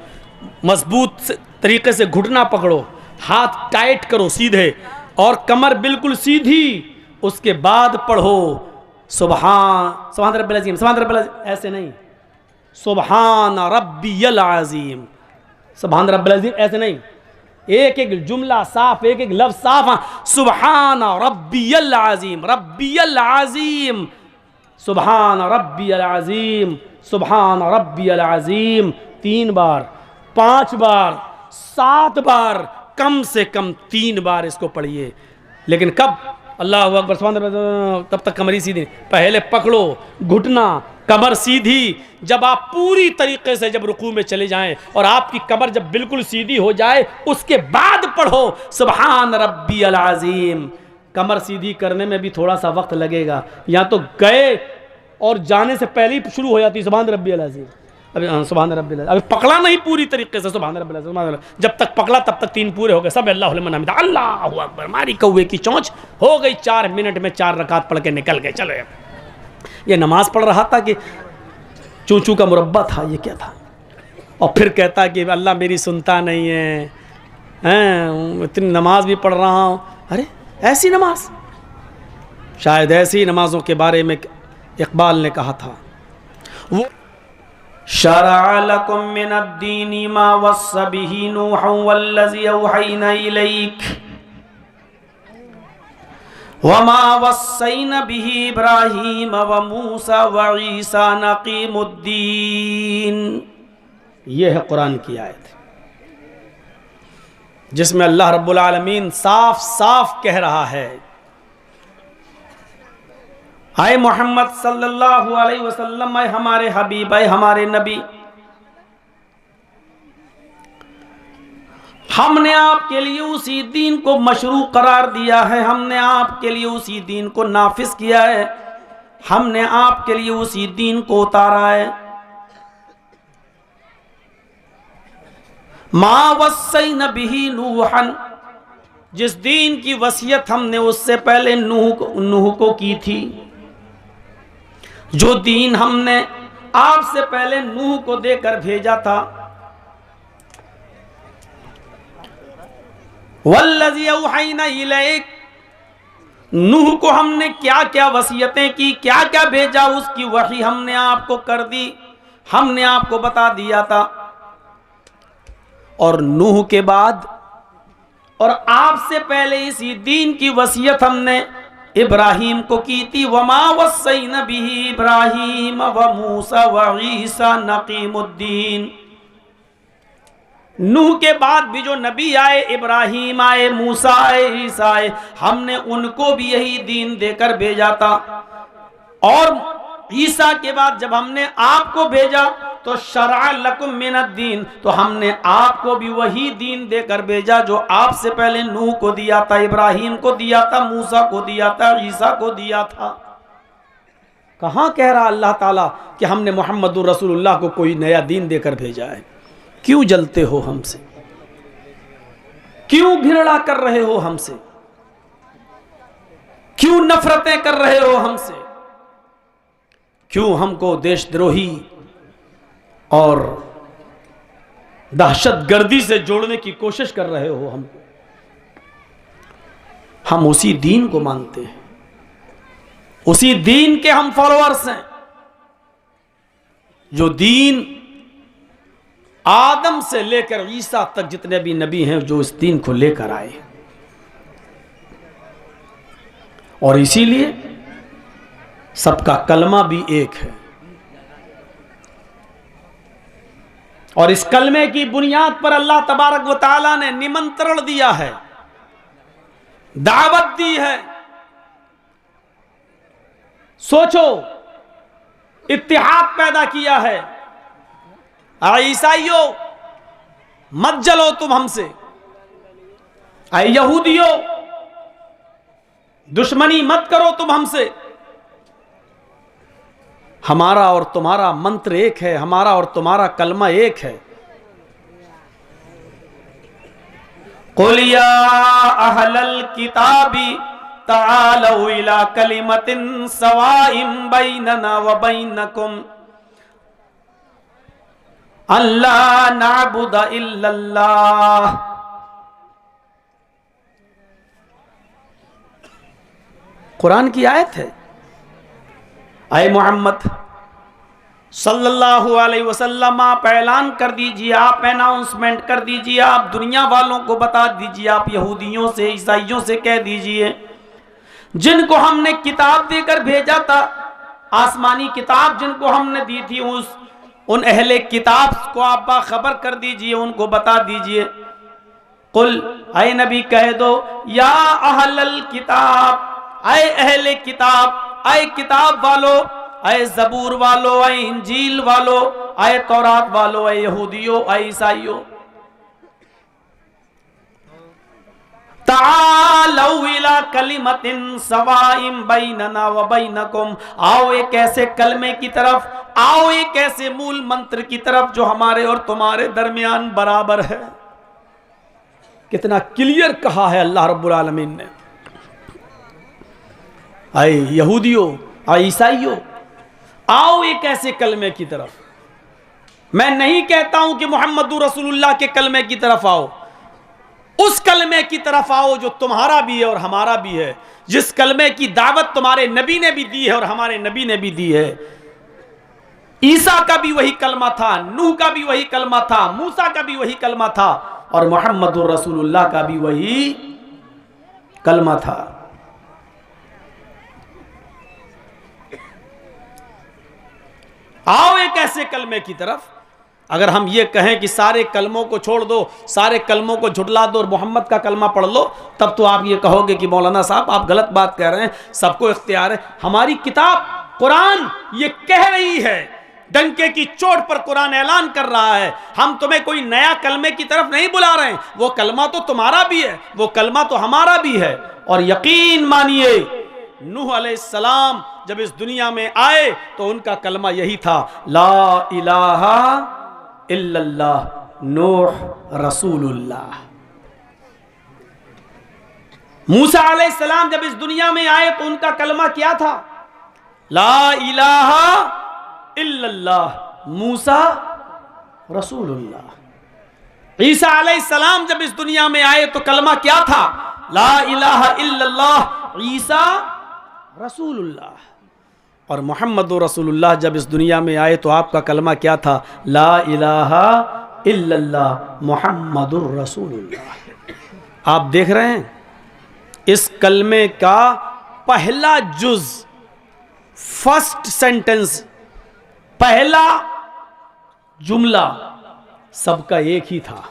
मजबूत तरीके से घुटना पकड़ो, हाथ टाइट करो सीधे और कमर बिल्कुल सीधी। उसके बाद पढ़ो सुभान रब्बिल अज़ीम, सुभान रब्बिल अज़ीम, ऐसे नहीं, सुभान रब्बियल अज़ीम, सुभान रब्बिल अज़ीम ऐसे नहीं, एक एक जुमला साफ, एक एक लफ्ज साफ। सुभान रब्बियल अज़ीम, रब्बियल अज़ीम, सुभान रब्बियल अज़ीम, सुभान रब्बियल अज़ीम, 3 बार, 5 बार, 7 बार, कम से कम 3 बार इसको पढ़िए। लेकिन कब? अल्लाह अकबर, सुभान अल्लाह, तब तक कमर सीधी, पहले पकड़ो घुटना, कमर सीधी। जब आप पूरी तरीके से जब रुकू में चले जाएं और आपकी कमर जब बिल्कुल सीधी हो जाए उसके बाद पढ़ो सुभान रब्बियल अज़ीम। कमर सीधी करने में भी थोड़ा सा वक्त लगेगा, या तो गए और जाने से पहले ही शुरू हो जाती सुभान रब्बियल अज़ीम, अभी सुभान रब्बियल अज़ीम, अभी पकड़ा नहीं पूरी तरीके से सुभान रब्बियल अज़ीम, सुभान रब्बियल, जब तक पकड़ा तब तक 3 पूरे हो गए, सब अल्लाहु लिमन हमिदा, अल्लाहु अकबर, मारी कौवे की चोंच, हो गई 4 मिनट में 4 रकात पढ़ के निकल गए। चलो ये नमाज पढ़ रहा था कि चूचू का मुरब्बा था, ये क्या था? और फिर कहता कि अल्लाह मेरी सुनता नहीं है, इतनी नमाज भी पढ़ रहा हूँ। अरे ऐसी नमाज, शायद ऐसी नमाजों के बारे में इकबाल ने कहा था, वो शरअ लकुम मिनद्दीनि मा वस्सा बिही नूहन वल्लज़ी औहैना इलैक वमा वस्सैना बिही इब्राहीम व मूसा व ईसा नक़ीमुद्दीन। ये है कुरान की आयत जिसमें अल्लाह रब्बुल आलमीन साफ साफ कह रहा है, आए मोहम्मद सल्लल्लाहु अलैहि वसल्लम, आए हमारे हबीब, आए हमारे नबी, हमने आपके लिए उसी दीन को मशरू करार दिया है, हमने आपके लिए उसी दीन को नाफिज किया है, हमने आपके लिए उसी दीन को उतारा है। मा वस्सैना बिही नूहन, जिस दीन की वसीयत हमने उससे पहले नूह को की थी, जो दीन हमने आपसे पहले नूह को देकर भेजा था। वल्लज़ी औहैना इलैक, नूह को हमने क्या क्या वसीयतें की, क्या क्या भेजा, उसकी वही हमने आपको कर दी, हमने आपको बता दिया था। और नूह के बाद और आपसे पहले इसी दीन की वसीयत हमने इब्राहीम को की थी। वमा वस्सैना बिही इब्राहीम व मूसा व ईसा नकीमुद्दीन। नूह के बाद भी जो नबी आए, इब्राहीम आए, मूसा आए, ईसा आए, हमने उनको भी यही दीन देकर भेजा था। और ईसा के बाद जब हमने आपको भेजा तो शरअ लकुम मिनद्दीन, तो हमने आपको भी वही दीन देकर भेजा जो आपसे पहले नूह को दिया था, इब्राहीम को दिया था, मूसा को दिया था, ईसा को दिया था। कहां कह रहा अल्लाह ताला कि हमने मोहम्मदुर रसूलुल्लाह को कोई नया दीन देकर भेजा है? क्यों जलते हो हमसे? क्यों घृणा कर रहे हो हमसे? क्यों नफरतें कर रहे हो हमसे? क्यों हमको देशद्रोही और दहशतगर्दी से जोड़ने की कोशिश कर रहे हो हमको? हम उसी दीन को मानते हैं, उसी दीन के हम फॉलोअर्स हैं, जो दीन आदम से लेकर ईसा तक जितने भी नबी हैं जो इस दीन को लेकर आए। और इसीलिए सबका कलमा भी एक है। और इस कलमे की बुनियाद पर अल्लाह तबारक व तआला ने निमंत्रण दिया है, दावत दी है। सोचो, इत्तिहाद पैदा किया है। ईसाइयों, मत जलो तुम हमसे। यहूदियों, दुश्मनी मत करो तुम हमसे। हमारा और तुम्हारा मंत्र एक है, हमारा और तुम्हारा कलमा एक है। कुल या अहलल किताबी तालू इला कलिमतिन सवाइम बैनना व बैनकुम अल्लाह नाबुदा इल्लल्लाह। कुरान की आयत है। आए मोहम्मद सल्लल्लाहु अलैहि वसल्लम, आप ऐलान कर दीजिए, आप अनाउंसमेंट कर दीजिए, आप दुनिया वालों को बता दीजिए, आप यहूदियों से, ईसाइयों से कह दीजिए, जिनको हमने किताब देकर भेजा था, आसमानी किताब जिनको हमने दी थी, उन अहले किताब को आप बाखबर कर दीजिए, उनको बता दीजिए। कुल, आए नबी कह दो, या अहलल किताब, आए अहले किताब, आए किताब वालो, आए ज़बूर वालो, आए इंजील वालो, आए तौरात वालो, आए यहूदियों, आए ईसाइयों, तालौ इला कलिमतिन सवाइम बैनना व बैनकुम, आओ एक ऐसे कलमे की तरफ, आओ एक ऐसे मूल मंत्र की तरफ जो हमारे और तुम्हारे दरमियान बराबर है। कितना क्लियर कहा है अल्लाह रब्बुल आलमीन ने। आए यहूदियों, आए ईसाइयों, आओ एक ऐसे कलमे की तरफ। मैं नहीं कहता हूं कि मोहम्मदुर रसूलुल्लाह के कलमे की तरफ आओ, उस कलमे की तरफ आओ जो तुम्हारा भी है और हमारा भी है, जिस कलमे की दावत तुम्हारे नबी ने भी दी है और हमारे नबी ने भी दी है। ईसा का भी वही कलमा था, नूह का भी वही कलमा था, मूसा का भी वही कलमा था, और मोहम्मदुर रसूलुल्लाह का भी वही कलमा था। आओ एक ऐसे कलमे की तरफ। अगर हम ये कहें कि सारे कलमों को छोड़ दो, सारे कलमों को झुटला दो और मोहम्मद का कलमा पढ़ लो, तब तो आप ये कहोगे कि मौलाना साहब आप गलत बात कह रहे हैं, सबको इख्तियार है। हमारी किताब कुरान ये कह रही है, डंके की चोट पर कुरान ऐलान कर रहा है, हम तुम्हें कोई नया कलमे की तरफ नहीं बुला रहे हैं। वो कलमा तो तुम्हारा भी है, वो कलमा तो हमारा भी है। और यकीन मानिए, नूह अलैहिस्सलाम जब इस दुनिया में आए तो उनका कलमा यही था, ला इलाहा इल्लल्लाह नूह रसूलुल्लाह। मूसा अलैहिस्सलाम जब इस दुनिया में आए तो उनका कलमा क्या था? ला इलाहा इल्लल्लाह मूसा रसूलुल्लाह। ईसा अलैहिस्सलाम जब इस दुनिया में आए तो कलमा क्या था? ला इलाहा इल्लल्लाह ईसा रसूलुल्लाह। और मोहम्मद रसूलुल्लाह जब इस दुनिया में आए तो आपका कलमा क्या था? ला इलाहा इल्लल्लाह मुहम्मदुर रसूलुल्लाह। आप देख रहे हैं इस कलमे का पहला जुज, फर्स्ट सेंटेंस, पहला जुमला सबका एक ही था।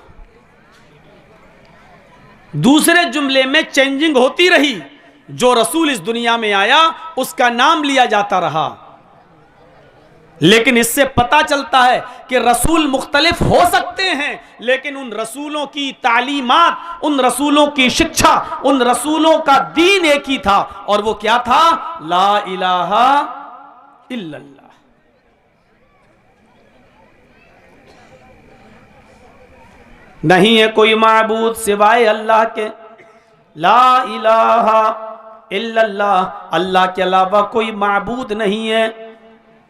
दूसरे जुमले में चेंजिंग होती रही। जो रसूल इस दुनिया में आया उसका नाम लिया जाता रहा। लेकिन इससे पता चलता है कि रसूल मुख्तलिफ हो सकते हैं, लेकिन उन रसूलों की तालीमात, उन रसूलों की शिक्षा, उन रसूलों का दीन एक ही था। और वो क्या था? ला इलाहा इल्लल्लाह। नहीं है कोई माबूद सिवाय अल्लाह के। ला इलाहा इल्लल्लाह, अल्लाह के अलावा कोई माबूद नहीं है।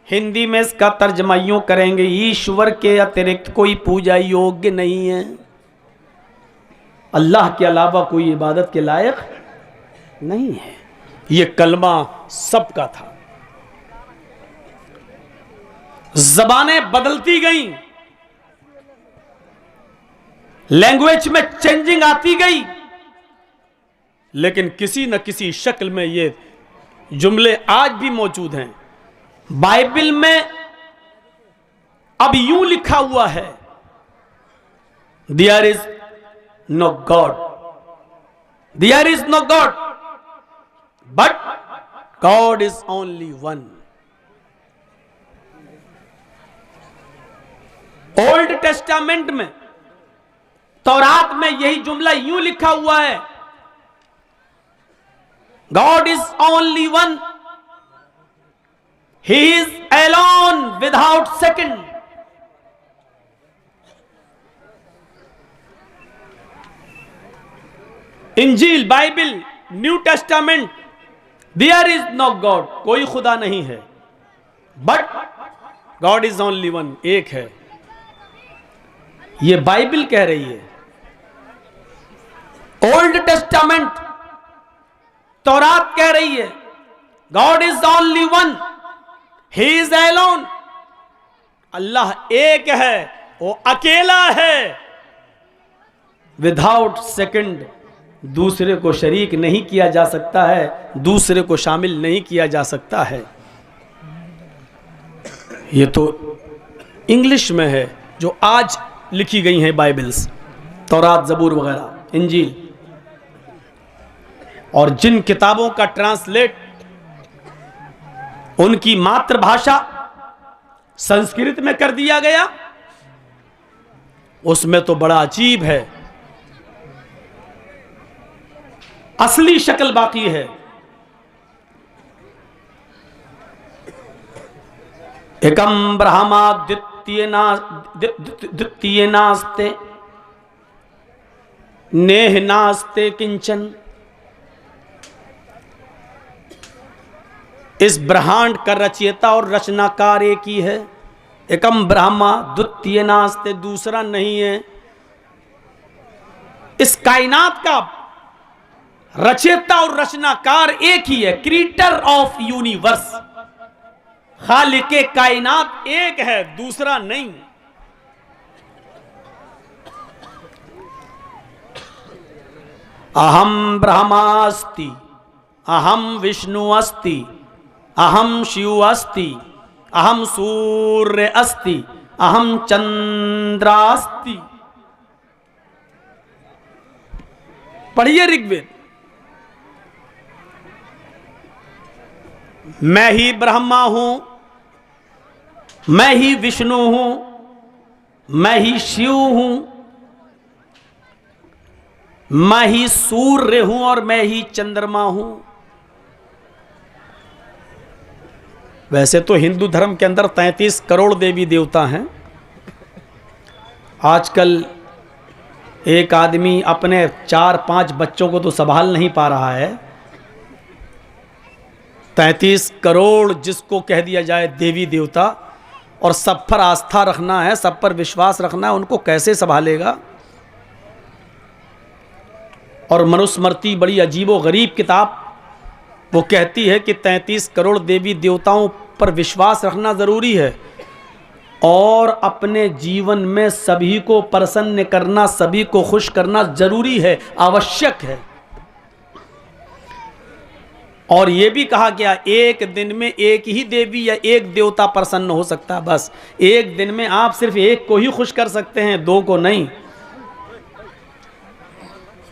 हिंदी में इसका तर्जमा यूं करेंगे, ईश्वर के अतिरिक्त कोई पूजा योग्य नहीं है। अल्लाह के अलावा कोई इबादत के लायक नहीं है। यह कलमा सबका था। ज़बानें बदलती गईं, लैंग्वेज में चेंजिंग आती गई, लेकिन किसी न किसी शक्ल में ये जुमले आज भी मौजूद हैं। बाइबल में अब यूं लिखा हुआ है, there is no God, there is no God, but God is only one. Old Testament में, तौरात में यही जुमला यूं लिखा हुआ है, God is only one. He is alone without second. इंजील, Bible, new testament, there is no god, कोई खुदा नहीं है, but God is only one, एक है। यह बाइबल कह रही है। ओल्ड टेस्टामेंट, तौरात कह रही है, god is only one, he is alone, Allah एक है, वो अकेला है, विदाउट सेकंड, दूसरे को शरीक नहीं किया जा सकता है, दूसरे को शामिल नहीं किया जा सकता है। ये तो इंग्लिश में है जो आज लिखी गई हैं बाइबल्स, तौरात, जबूर वगैरह, इंजील। और जिन किताबों का ट्रांसलेट उनकी मातृभाषा संस्कृत में कर दिया गया, उसमें तो बड़ा अजीब है, असली शक्ल बाकी है। एकम ब्रह्मा द्वितीय नास्ते नेह नास्ते किंचन। इस ब्रह्मांड का रचयिता और रचनाकार एक ही है। एकम ब्रह्मा द्वितीय नास्ते, दूसरा नहीं है। इस कायनात का रचयिता और रचनाकार एक ही है, क्रिएटर ऑफ यूनिवर्स, खालिके कायनात एक है, दूसरा नहीं। अहम ब्रह्मास्ति, अहम विष्णु अस्ति, अहम शिव अस्ति, अहम सूर्य अस्ति, अहम चंद्रास्ति। पढ़िए ऋग्वेद। मैं ही ब्रह्मा हूं, मैं ही विष्णु हूं, मैं ही शिव हूं, मैं ही सूर्य हूं और मैं ही चंद्रमा हूं। वैसे तो हिंदू धर्म के अंदर 33 करोड़ देवी देवता हैं आजकल एक आदमी अपने 4-5 बच्चों को तो संभाल नहीं पा रहा है, 33 करोड़ जिसको कह दिया जाए देवी देवता, और सब पर आस्था रखना है, सब पर विश्वास रखना है, उनको कैसे संभालेगा। और मनुस्मृति बड़ी अजीबो गरीब किताब, वो कहती है कि 33 करोड़ देवी देवताओं पर विश्वास रखना ज़रूरी है और अपने जीवन में सभी को प्रसन्न करना, सभी को खुश करना ज़रूरी है, आवश्यक है। और ये भी कहा गया एक दिन में एक ही देवी या एक देवता प्रसन्न हो सकता है, बस एक दिन में आप सिर्फ एक को ही खुश कर सकते हैं, 2 को नहीं।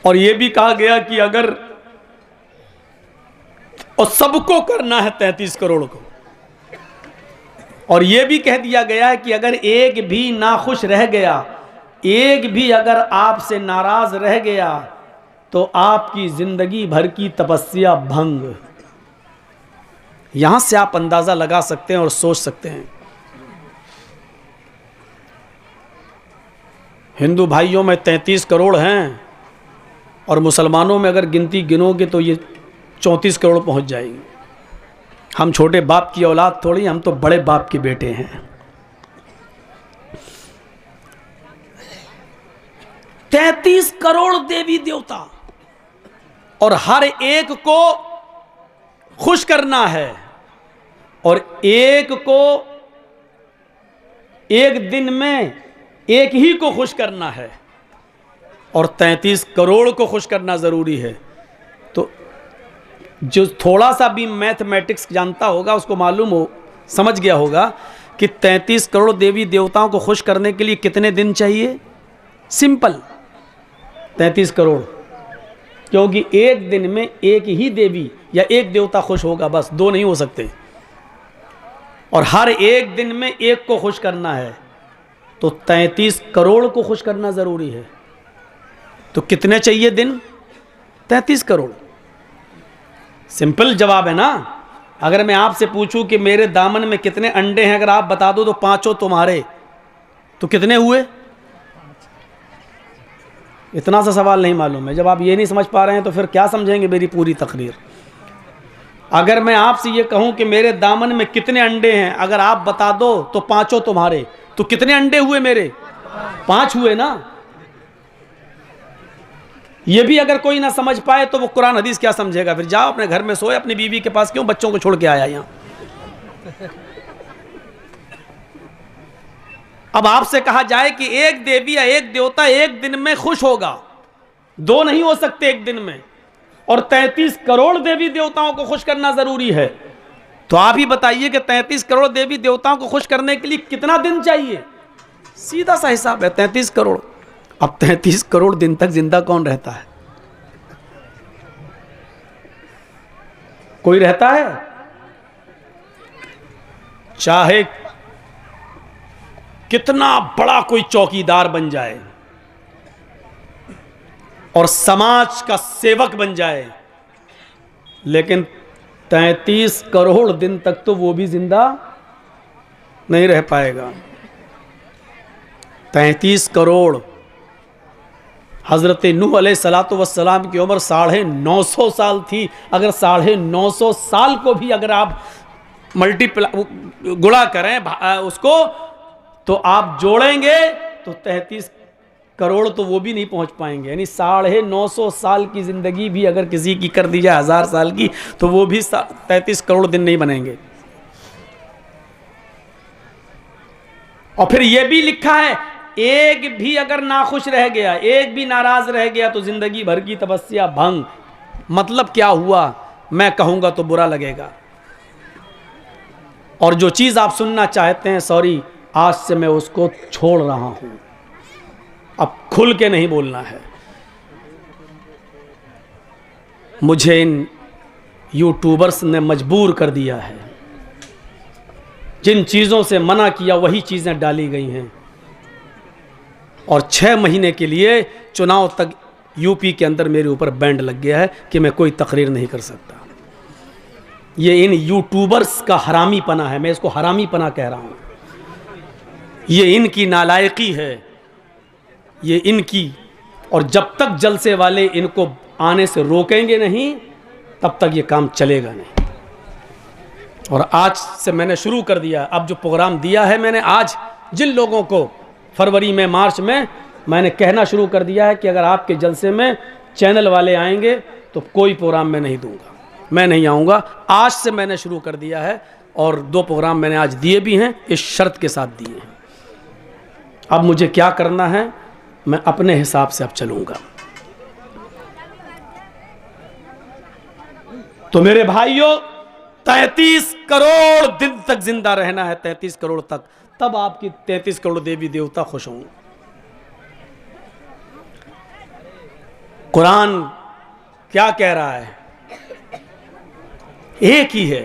और ये भी कहा गया कि अगर, और सबको करना है 33 करोड़ को, और ये भी कह दिया गया है कि अगर एक भी नाखुश रह गया, एक भी अगर आपसे नाराज रह गया तो आपकी जिंदगी भर की तपस्या भंग। यहां से आप अंदाजा लगा सकते हैं और सोच सकते हैं। हिंदू भाइयों में 33 करोड़ हैं और मुसलमानों में अगर गिनती गिनोगे तो ये 34 करोड़ पहुंच जाएंगे। हम छोटे बाप की औलाद थोड़ी, हम तो बड़े बाप के बेटे हैं। 33 करोड़ देवी देवता और हर एक को खुश करना है, और एक को एक दिन में एक ही को खुश करना है, और 33 करोड़ को खुश करना ज़रूरी है। तो जो थोड़ा सा भी मैथमेटिक्स जानता होगा उसको मालूम हो, समझ गया होगा कि 33 करोड़ देवी देवताओं को खुश करने के लिए कितने दिन चाहिए। सिंपल 33 करोड़, क्योंकि एक दिन में एक ही देवी या एक देवता खुश होगा, बस 2 नहीं हो सकते। और हर एक दिन में एक को खुश करना है, तो 33 करोड़ को खुश करना ज़रूरी है। तो कितने चाहिए दिन? 33 करोड़। सिंपल जवाब है ना। अगर मैं आपसे पूछूं कि मेरे दामन में कितने अंडे हैं, अगर आप बता दो तो 5 तुम्हारे, तो कितने हुए? इतना सा सवाल नहीं मालूम है। जब आप ये नहीं समझ पा रहे हैं तो फिर क्या समझेंगे मेरी पूरी तकरीर। अगर मैं आपसे ये कहूं कि मेरे दामन में कितने अंडे हैं, अगर आप बता दो तो 5 तुम्हारे, तो कितने अंडे हुए मेरे? 5 हुए ना। ये भी अगर कोई ना समझ पाए तो वो कुरान हदीस क्या समझेगा? फिर जाओ अपने घर में सोए, अपनी बीवी के पास क्यों बच्चों को छोड़ के आया यहां। अब आपसे कहा जाए कि एक देवी या एक देवता एक दिन में खुश होगा, 2 नहीं हो सकते एक दिन में, और 33 करोड़ देवी देवताओं को खुश करना जरूरी है। तो आप ही बताइए कि 33 करोड़ देवी देवताओं को खुश करने के लिए कितना दिन चाहिए? सीधा सा हिसाब है 33 करोड़। अब 33 करोड़ दिन तक जिंदा कौन रहता है? कोई रहता है? चाहे कितना बड़ा कोई चौकीदार बन जाए और समाज का सेवक बन जाए, लेकिन 33 करोड़ दिन तक तो वो भी जिंदा नहीं रह पाएगा। 33 करोड़। हज़रत नूह अलैहिस्सलातु वस्सलाम की उम्र 950 साल थी। अगर 950 साल को भी अगर आप गुणा करें उसको, तो आप जोड़ेंगे तो 33 करोड़ तो वो भी नहीं पहुंच पाएंगे। यानी 950 साल की ज़िंदगी भी अगर किसी की कर दी जाए 1000 साल की, तो वो भी 33 करोड़ दिन नहीं बनेंगे। और फिर ये भी लिखा है, एक भी अगर नाखुश रह गया, एक भी नाराज रह गया, तो जिंदगी भर की तपस्या भंग। मतलब क्या हुआ? मैं कहूंगा तो बुरा लगेगा। और जो चीज़ आप सुनना चाहते हैं, सॉरी, आज से मैं उसको छोड़ रहा हूं। अब खुल के नहीं बोलना है। मुझे इन यूट्यूबर्स ने मजबूर कर दिया है। जिन चीज़ों से मना किया वही चीज़ें डाली गई हैं। और 6 महीने के लिए चुनाव तक यूपी के अंदर मेरे ऊपर बैंड लग गया है कि मैं कोई तकरीर नहीं कर सकता। ये इन यूट्यूबर्स का हरामीपना है। मैं इसको हरामीपना कह रहा हूँ। ये इनकी नालायकी है ये इनकी, और जब तक जलसे वाले इनको आने से रोकेंगे नहीं तब तक ये काम चलेगा नहीं। और आज से मैंने शुरू कर दिया, अब जो प्रोग्राम दिया है मैंने आज जिन लोगों को फरवरी में मार्च में मैंने कहना शुरू कर दिया है कि अगर आपके जलसे में चैनल वाले आएंगे तो कोई प्रोग्राम मैं नहीं दूंगा, मैं नहीं आऊँगा। आज से मैंने शुरू कर दिया है और 2 प्रोग्राम मैंने आज दिए भी हैं, इस शर्त के साथ दिए हैं। अब मुझे क्या करना है मैं अपने हिसाब से अब चलूँगा। तो मेरे भाइयों 33 करोड़ दिन तक जिंदा रहना है, 33 करोड़ तक, तब आपकी 33 करोड़ देवी देवता खुश होंगे। कुरान क्या कह रहा है? एक ही है,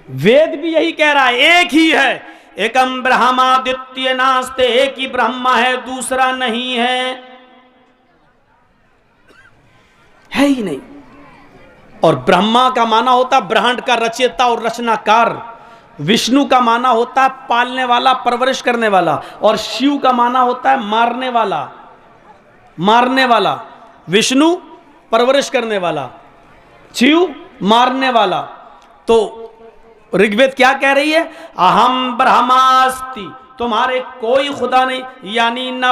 वेद भी यही कह रहा है, एक ही है। एकम ब्रह्मा द्वितीय नास्ते, एक ही ब्रह्मा है, दूसरा नहीं है ही नहीं। और ब्रह्मा का माना होता ब्रह्मांड का रचयिता और रचनाकार, विष्णु का माना होता है पालने वाला, परवरिश करने वाला, और शिव का माना होता है मारने वाला, मारने वाला। विष्णु परवरिश करने वाला, शिव मारने वाला। तो ऋग्वेद क्या कह रही है? अहम ब्रह्मास्ति, तुम्हारे कोई खुदा नहीं, यानी न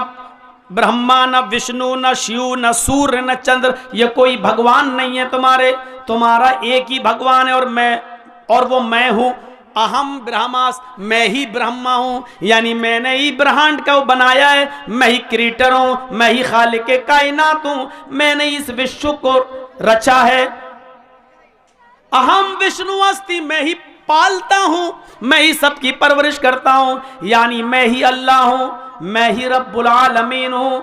ब्रह्मा न विष्णु न शिव न सूर्य न चंद्र, ये कोई भगवान नहीं है तुम्हारे, तुम्हारा एक ही भगवान है और मैं, और वो मैं हूं। अहम ब्रह्मास, मैं ही ब्रह्मा हूं, यानी मैंने ही ब्रह्मांड को बनाया है, मैं ही क्रिएटर हूं, मैं ही खालिक कायनात हूं, मैंने इस विश्व को रचा है। अहम विष्णु अस्ति, मैं ही पालता हूं, मैं ही सबकी परवरिश करता हूं, यानी मैं ही अल्लाह हूं, मैं ही रब्बुल आलमीन हूं,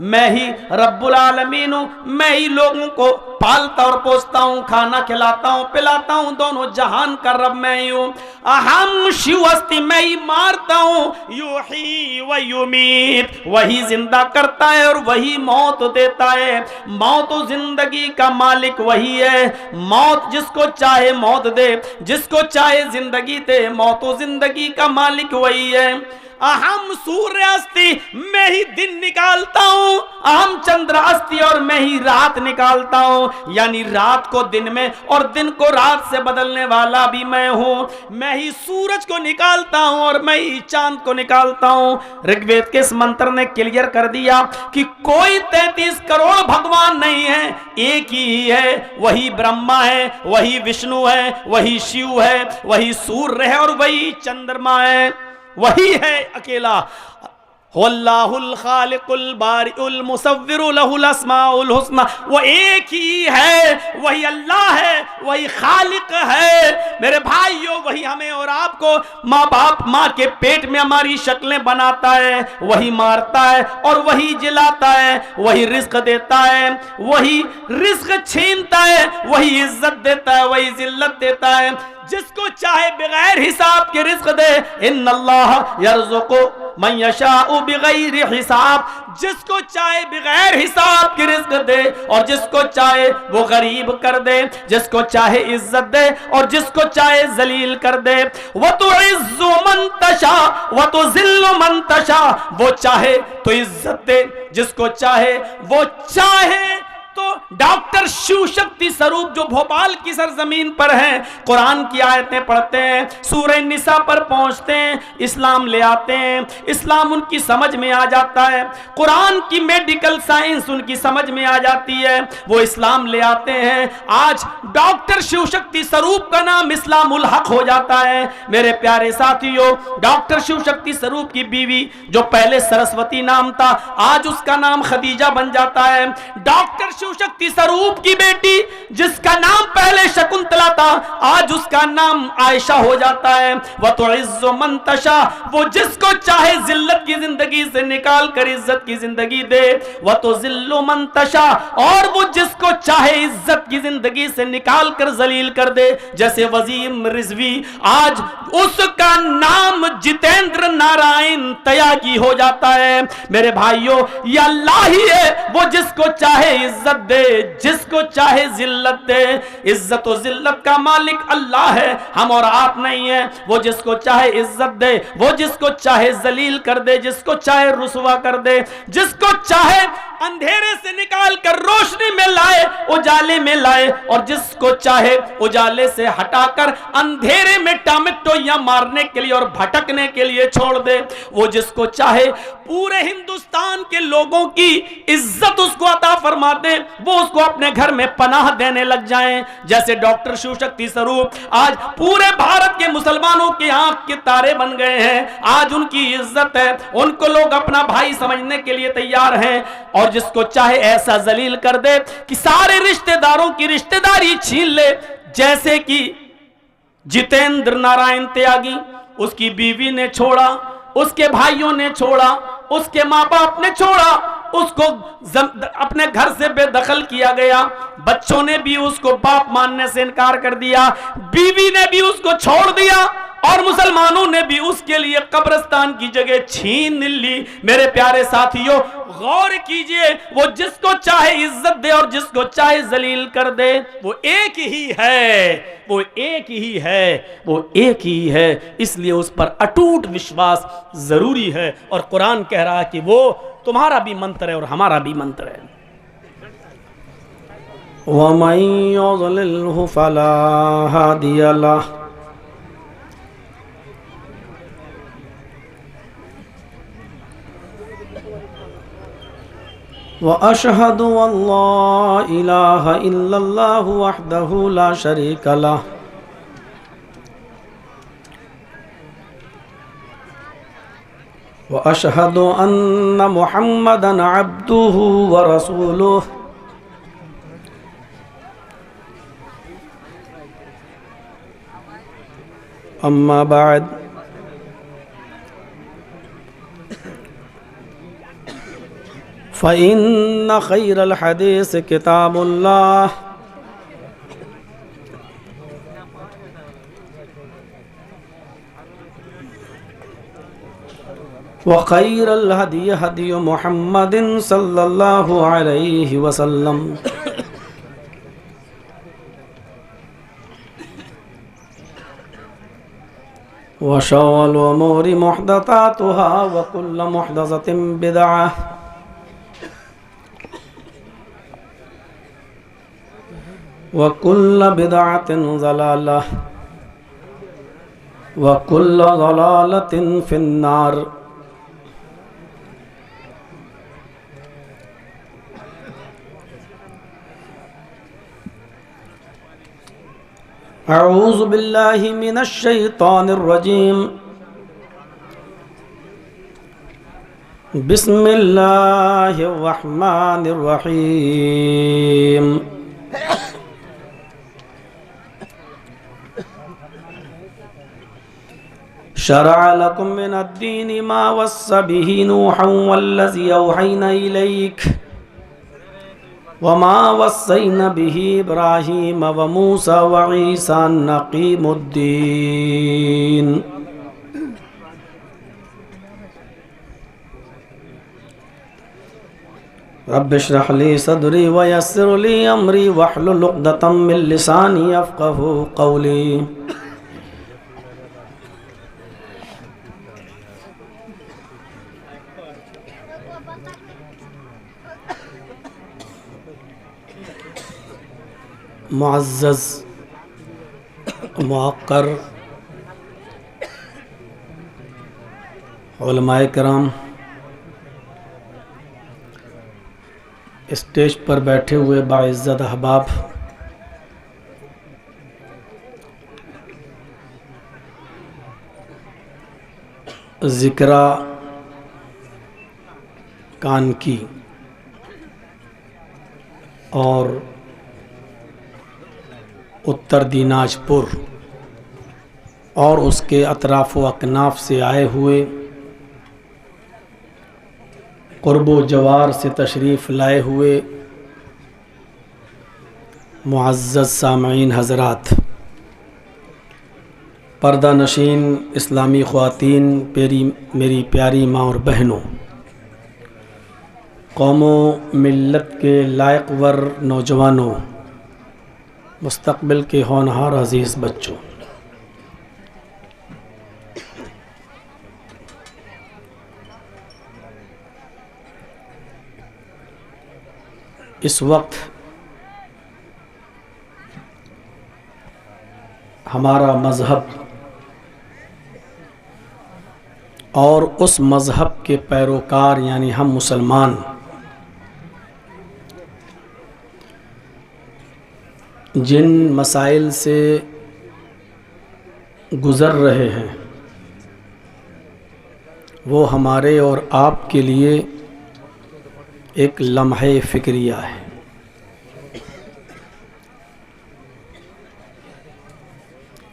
मैं ही रब्बुल आलमीन हूं, मैं ही लोगों को पालता और पोसता हूं, खाना खिलाता हूं, पिलाता हूं, दोनों जहान का रब मैं ही हूं। अहम शिव अस्ति, मैं ही मारता हूं, युही व युमीत, वही जिंदा करता है और वही मौत देता है। मौत और जिंदगी का मालिक वही है, मौत जिसको चाहे मौत दे, जिसको चाहे जिंदगी दे, मौत और जिंदगी का मालिक वही है। अहम सूर्य अस्ति, मैं ही दिन निकालता हूं, अहम चंद्र अस्ति, और मैं ही रात निकालता हूं, यानी रात को दिन में और दिन को रात से बदलने वाला भी मैं हूं। मैं ही सूरज को निकालता हूं और मैं ही चांद को निकालता हूं। ऋग्वेद के इस मंत्र ने क्लियर कर दिया कि कोई 33 करोड़ भगवान नहीं है, एक ही है, वही ब्रह्मा है, वही विष्णु है, वही शिव है, वही सूर्य है और वही चंद्रमा है, वही है अकेला। हुल्लाहुल खालिकुल बारिउल मुसव्विरु लहुल अस्माउल हुस्ना, वो एक ही है, वही अल्लाह है, वही खालिक है। मेरे भाइयों, वही हमें और आपको माँ बाप, माँ के पेट में हमारी शक्लें बनाता है, वही मारता है और वही जिलाता है, वही रिज्क देता है, वही रिज्क छीनता है, वही इज्जत देता है, वही जिल्लत देता है। जिसको चाहे बगैर हिसाब के रिज्क दे, इन्नल्लाह यर्ज़ुक़ु मन यशाउ बिगैरि हिसाब, जिसको चाहे बगैर हिसाब के रिज्क दे और जिसको चाहे वो गरीब कर दे, जिसको चाहे इज्जत दे और जिसको चाहे जलील कर दे। वो तो इज्जु मन तशा व तो जिल्लु मन तशा, वो चाहे तो इज्जत दे, जिसको चाहे वो चाहे तो डॉक्टर शिव शक्ति स्वरूप जो भोपाल की सरजमीन पर हैं, कुरान की आयतें पढ़ते हैं, सूरह निसा पर पहुंचते हैं, इस्लाम ले आते हैं, इस्लाम उनकी समझ में आ जाता है, कुरान की मेडिकल साइंस उनकी समझ में आ जाती है, वो इस्लाम ले आते हैं। आज डॉक्टर शिव शक्ति स्वरूप का नाम इस्लामुल हक हो जाता है। मेरे प्यारे साथियों, डॉक्टर शिव शक्ति स्वरूप की बीवी जो पहले सरस्वती नाम था, आज उसका नाम खदीजा बन जाता है। डॉक्टर शिव शक्ति स्वरूप की बेटी जिसका नाम पहले शकुंतला था, आज उसका नाम आयशा हो जाता है। वह तो इज्जो मंतशा, वो जिसको चाहे जिल्लत की जिंदगी से निकाल कर इज्जत की जिंदगी दे, वह तो जिल्लो मंतशा, और वो जिसको चाहे इज्जत की जिंदगी से निकाल कर जलील कर दे। जैसे वजीम रिजवी, आज उसका नाम जितेंद्र नारायण त्यागी हो जाता है। मेरे भाइयों, ये अल्लाह ही है, वो जिसको चाहे इज्जत इज्जत दे, जिसको चाहे जिल्लत दे। इज्जत और जिल्लत का मालिक अल्लाह है, हम और आप नहीं है। वो जिसको चाहे इज्जत दे, वो जिसको चाहे जलील कर दे, जिसको चाहे रुसवा कर दे, जिसको चाहे अंधेरे से निकाल कर रोशनी में लाए, उजाले में लाए, और जिसको चाहे उजाले से हटाकर अंधेरे में टामेटोइयां मारने के लिए और भटकने के लिए छोड़ दे। वो जिसको चाहे पूरे हिंदुस्तान के लोगों की इज्जत उसको अता फरमा दे, वो उसको अपने घर में पनाह देने लग जाएं। जैसे डॉक्टर शिव शक्ति स्वरूप आज पूरे भारत के मुसलमानों की आंख के तारे बन गए हैं, आज उनकी इज्जत है, उनको लोग अपना भाई समझने के लिए तैयार हैं। और जिसको चाहे ऐसा जलील कर दे कि सारे रिश्तेदारों की रिश्तेदारी छीन ले। जैसे कि जितेंद्र नारायण त्यागी, उसकी बीवी ने छोड़ा, उसके भाइयों ने छोड़ा, उसके माँ बाप ने छोड़ा, उसको अपने घर से बेदखल किया गया, बच्चों ने भी उसको बाप मानने से इनकार कर दिया, बीवी ने भी उसको छोड़ दिया, और मुसलमानों ने भी उसके लिए कब्रिस्तान की जगह छीन ली। मेरे प्यारे साथियों, गौर कीजिए, वो जिसको चाहे इज्जत दे और जिसको चाहे जलील कर दे, वो एक ही है, वो एक ही है, वो एक ही है। इसलिए उस पर अटूट विश्वास जरूरी है। और कुरान कह रहा है कि वो तुम्हारा भी मंत्र है और हमारा भी मंत्र है। वमन युज़लिल्हु फला हादिय लह। व अशहदु अल्ला इलाहा इल्लल्लाहु वहदहु ला शरीक लह व अशहदु अन्न मुहम्मदन अब्दुहु व रसूलुहु। अम्मा बाद, फ़इन्न खैरल हदीस किताबुल्लाह व खैरल हदी हदी मुहम्मदिन सल्लल्लाहु अलैहि वसल्लम व शर्रुल उमूरि मुहदसातुहा व कुल्लु मुहदसतिन बिदअह व कुल्लु बिदअतिन ज़लालह व कुल्लु ज़लालतिन फिन्नार। अऊज़ु बिल्लाहि मिनश शैतानिर रजीम। बिस्मिल्लाहिर रहमानिर रहीम। शरअ लकुम मिनद्दीनि मा वस्सा बिही नूहन वल्लज़ी औहैना इलैक वमा वस्सैना बिही इब्राहीम व मूसा व ईसा अन अक़ीमुद्दीन। रब्बि इश्रह ली सदरी व यस्सिर ली अमरी वहलुल उक़दतम मिन लिसानी यफ़क़हू क़ौली। मुअज़्ज़ज़ मुअक्कर उलमाए किराम, स्टेज पर बैठे हुए बाइज़्ज़त अहबाब, ज़िक्रा कानकी और उत्तर दिनाजपुर और उसके अतराफ़ व अकनाफ से आए हुए, क़ुर्ब जवार से तशरीफ़ लाए हुए मुअज़्ज़ज़ सामईन हज़रात, पर्दा नशीन इस्लामी ख़वातीन, मेरी प्यारी माँ और बहनों, कौमों मिल्लत के लायकवर नौजवानों, मुस्तक़बिल के होनहार अज़ीज़ बच्चों, इस वक्त हमारा मज़हब और उस मज़हब के पैरोकार यानी हम मुसलमान जिन मसाइल से गुज़र रहे हैं वो हमारे और आपके लिए एक लम्हे फ़िक्रिया है।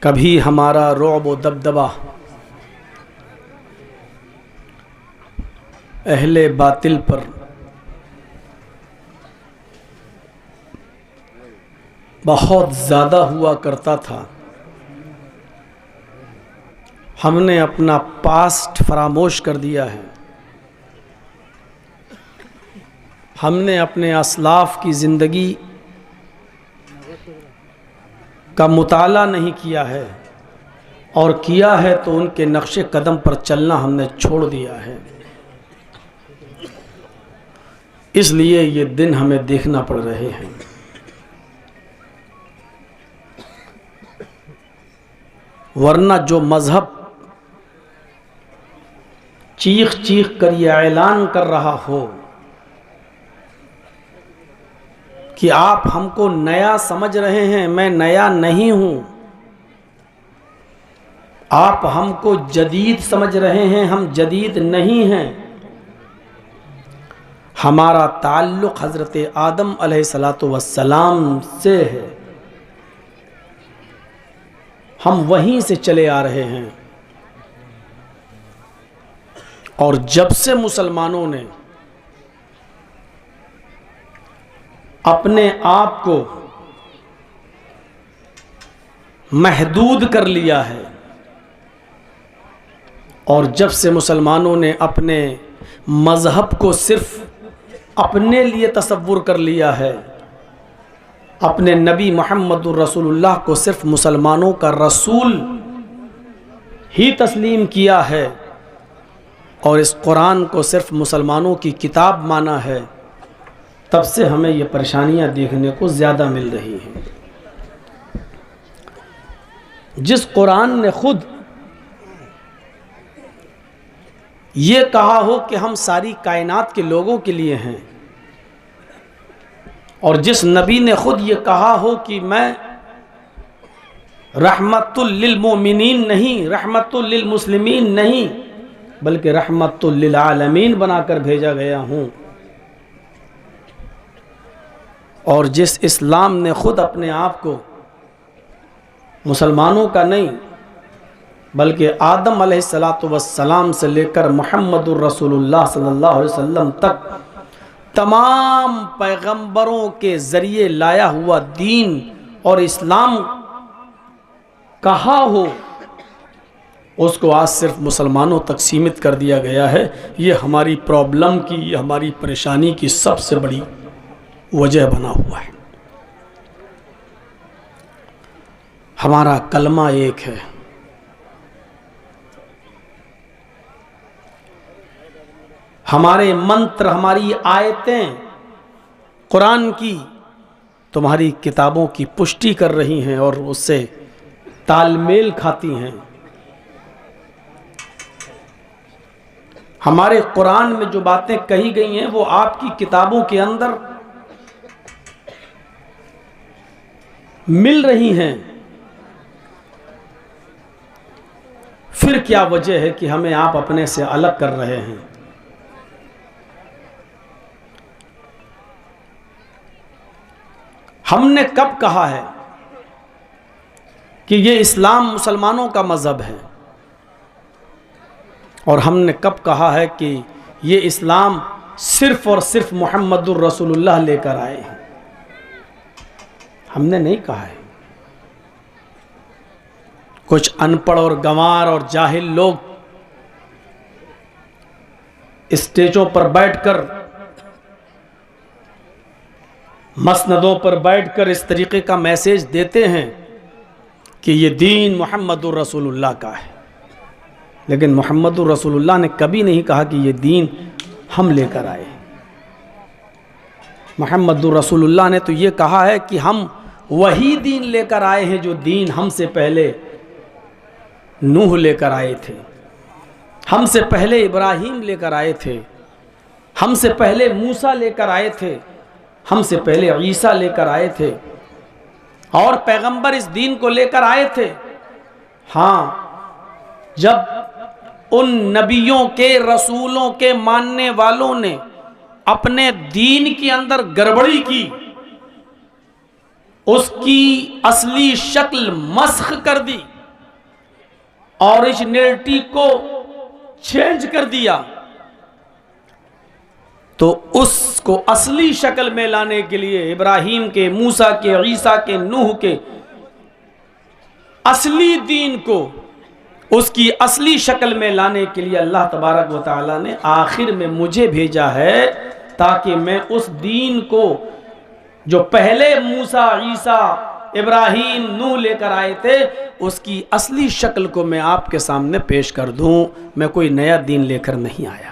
कभी हमारा रुअब व दबदबा अहले बातिल पर बहुत ज़्यादा हुआ करता था। हमने अपना पास्ट फरामोश कर दिया है। हमने अपने असलाफ़ की ज़िंदगी का मुताला नहीं किया है, और किया है तो उनके नक्शे कदम पर चलना हमने छोड़ दिया है। इसलिए ये दिन हमें देखना पड़ रहे हैं। वरना जो मज़हब चीख चीख कर ये ऐलान कर रहा हो कि आप हमको नया समझ रहे हैं, मैं नया नहीं हूँ, आप हमको जदीद समझ रहे हैं, हम जदीद नहीं हैं। हमारा ताल्लुक़ हज़रत आदम अलैहिस्सलातु वस्सलाम से है, हम वहीं से चले आ रहे हैं। और जब से मुसलमानों ने अपने आप को महदूद कर लिया है, और जब से मुसलमानों ने अपने मज़हब को सिर्फ अपने लिए तसव्वुर कर लिया है, अपने नबी मुहम्मदुर रसूलुल्लाह को सिर्फ मुसलमानों का रसूल ही तस्लीम किया है, और इस कुरान को सिर्फ मुसलमानों की किताब माना है, तब से हमें ये परेशानियां देखने को ज़्यादा मिल रही हैं। जिस कुरान ने खुद ये कहा हो कि हम सारी कायनात के लोगों के लिए हैं, और जिस नबी ने खुद ये कहा हो कि मैं रहमतुल लिल मोमिनीन नहीं, रहमतुल लिल मुस्लिमीन नहीं, बल्कि रहमतुल लिल आलमीन बनाकर भेजा गया हूँ, और जिस इस्लाम ने खुद अपने आप को मुसलमानों का नहीं बल्कि आदम अलैहिस्सलातु वस्सलाम से लेकर मुहम्मदुर रसूलुल्लाह सल्लल्लाहु अलैहि वसल्लम तक तमाम पैगंबरों के ज़रिए लाया हुआ दीन और इस्लाम कहा हो, उसको आज सिर्फ मुसलमानों तक सीमित कर दिया गया है। ये हमारी प्रॉब्लम की, ये हमारी परेशानी की सबसे बड़ी वजह बना हुआ है। हमारा कलमा एक है, हमारे मंत्र, हमारी आयतें कुरान की तुम्हारी किताबों की पुष्टि कर रही हैं और उससे तालमेल खाती हैं। हमारे कुरान में जो बातें कही गई हैं वो आपकी किताबों के अंदर मिल रही हैं। फिर क्या वजह है कि हमें आप अपने से अलग कर रहे हैं? हमने कब कहा है कि ये इस्लाम मुसलमानों का मज़हब है, और हमने कब कहा है कि ये इस्लाम सिर्फ और सिर्फ मुहम्मदुर रसूलुल्लाह लेकर आए हैं? हमने नहीं कहा है। कुछ अनपढ़ और गंवार और जाहिल लोग स्टेजों पर बैठकर मसनदों पर बैठकर इस तरीके का मैसेज देते हैं कि ये दीन मुहम्मदुर रसूलुल्लाह का है, लेकिन मुहम्मदुर रसूलुल्लाह ने कभी नहीं कहा कि ये दीन हम लेकर आए। मुहम्मदुर रसूलुल्लाह ने तो ये कहा है कि हम वही दीन लेकर आए हैं जो दीन हमसे पहले नूह लेकर आए थे, हमसे पहले इब्राहीम लेकर आए थे, हमसे पहले मूसा लेकर आए थे, हमसे पहले ईसा लेकर आए थे, और पैगंबर इस दीन को लेकर आए थे। हाँ, जब उन नबियों के रसूलों के मानने वालों ने अपने दीन के अंदर गड़बड़ी की, उसकी असली शक्ल मस्ख कर दी, ओरिजिनलिटी को चेंज कर दिया, तो उसको असली शक्ल में लाने के लिए इब्राहीम के, मूसा के, ईसा के, नूह के असली दीन को उसकी असली शक्ल में लाने के लिए अल्लाह तबारक व तआला ने आखिर में मुझे भेजा है, ताकि मैं उस दीन को जो पहले मूसा, ईसा, इब्राहीम, नूह लेकर आए थे, उसकी असली शक्ल को मैं आपके सामने पेश कर दूं। मैं कोई नया दीन लेकर नहीं आया।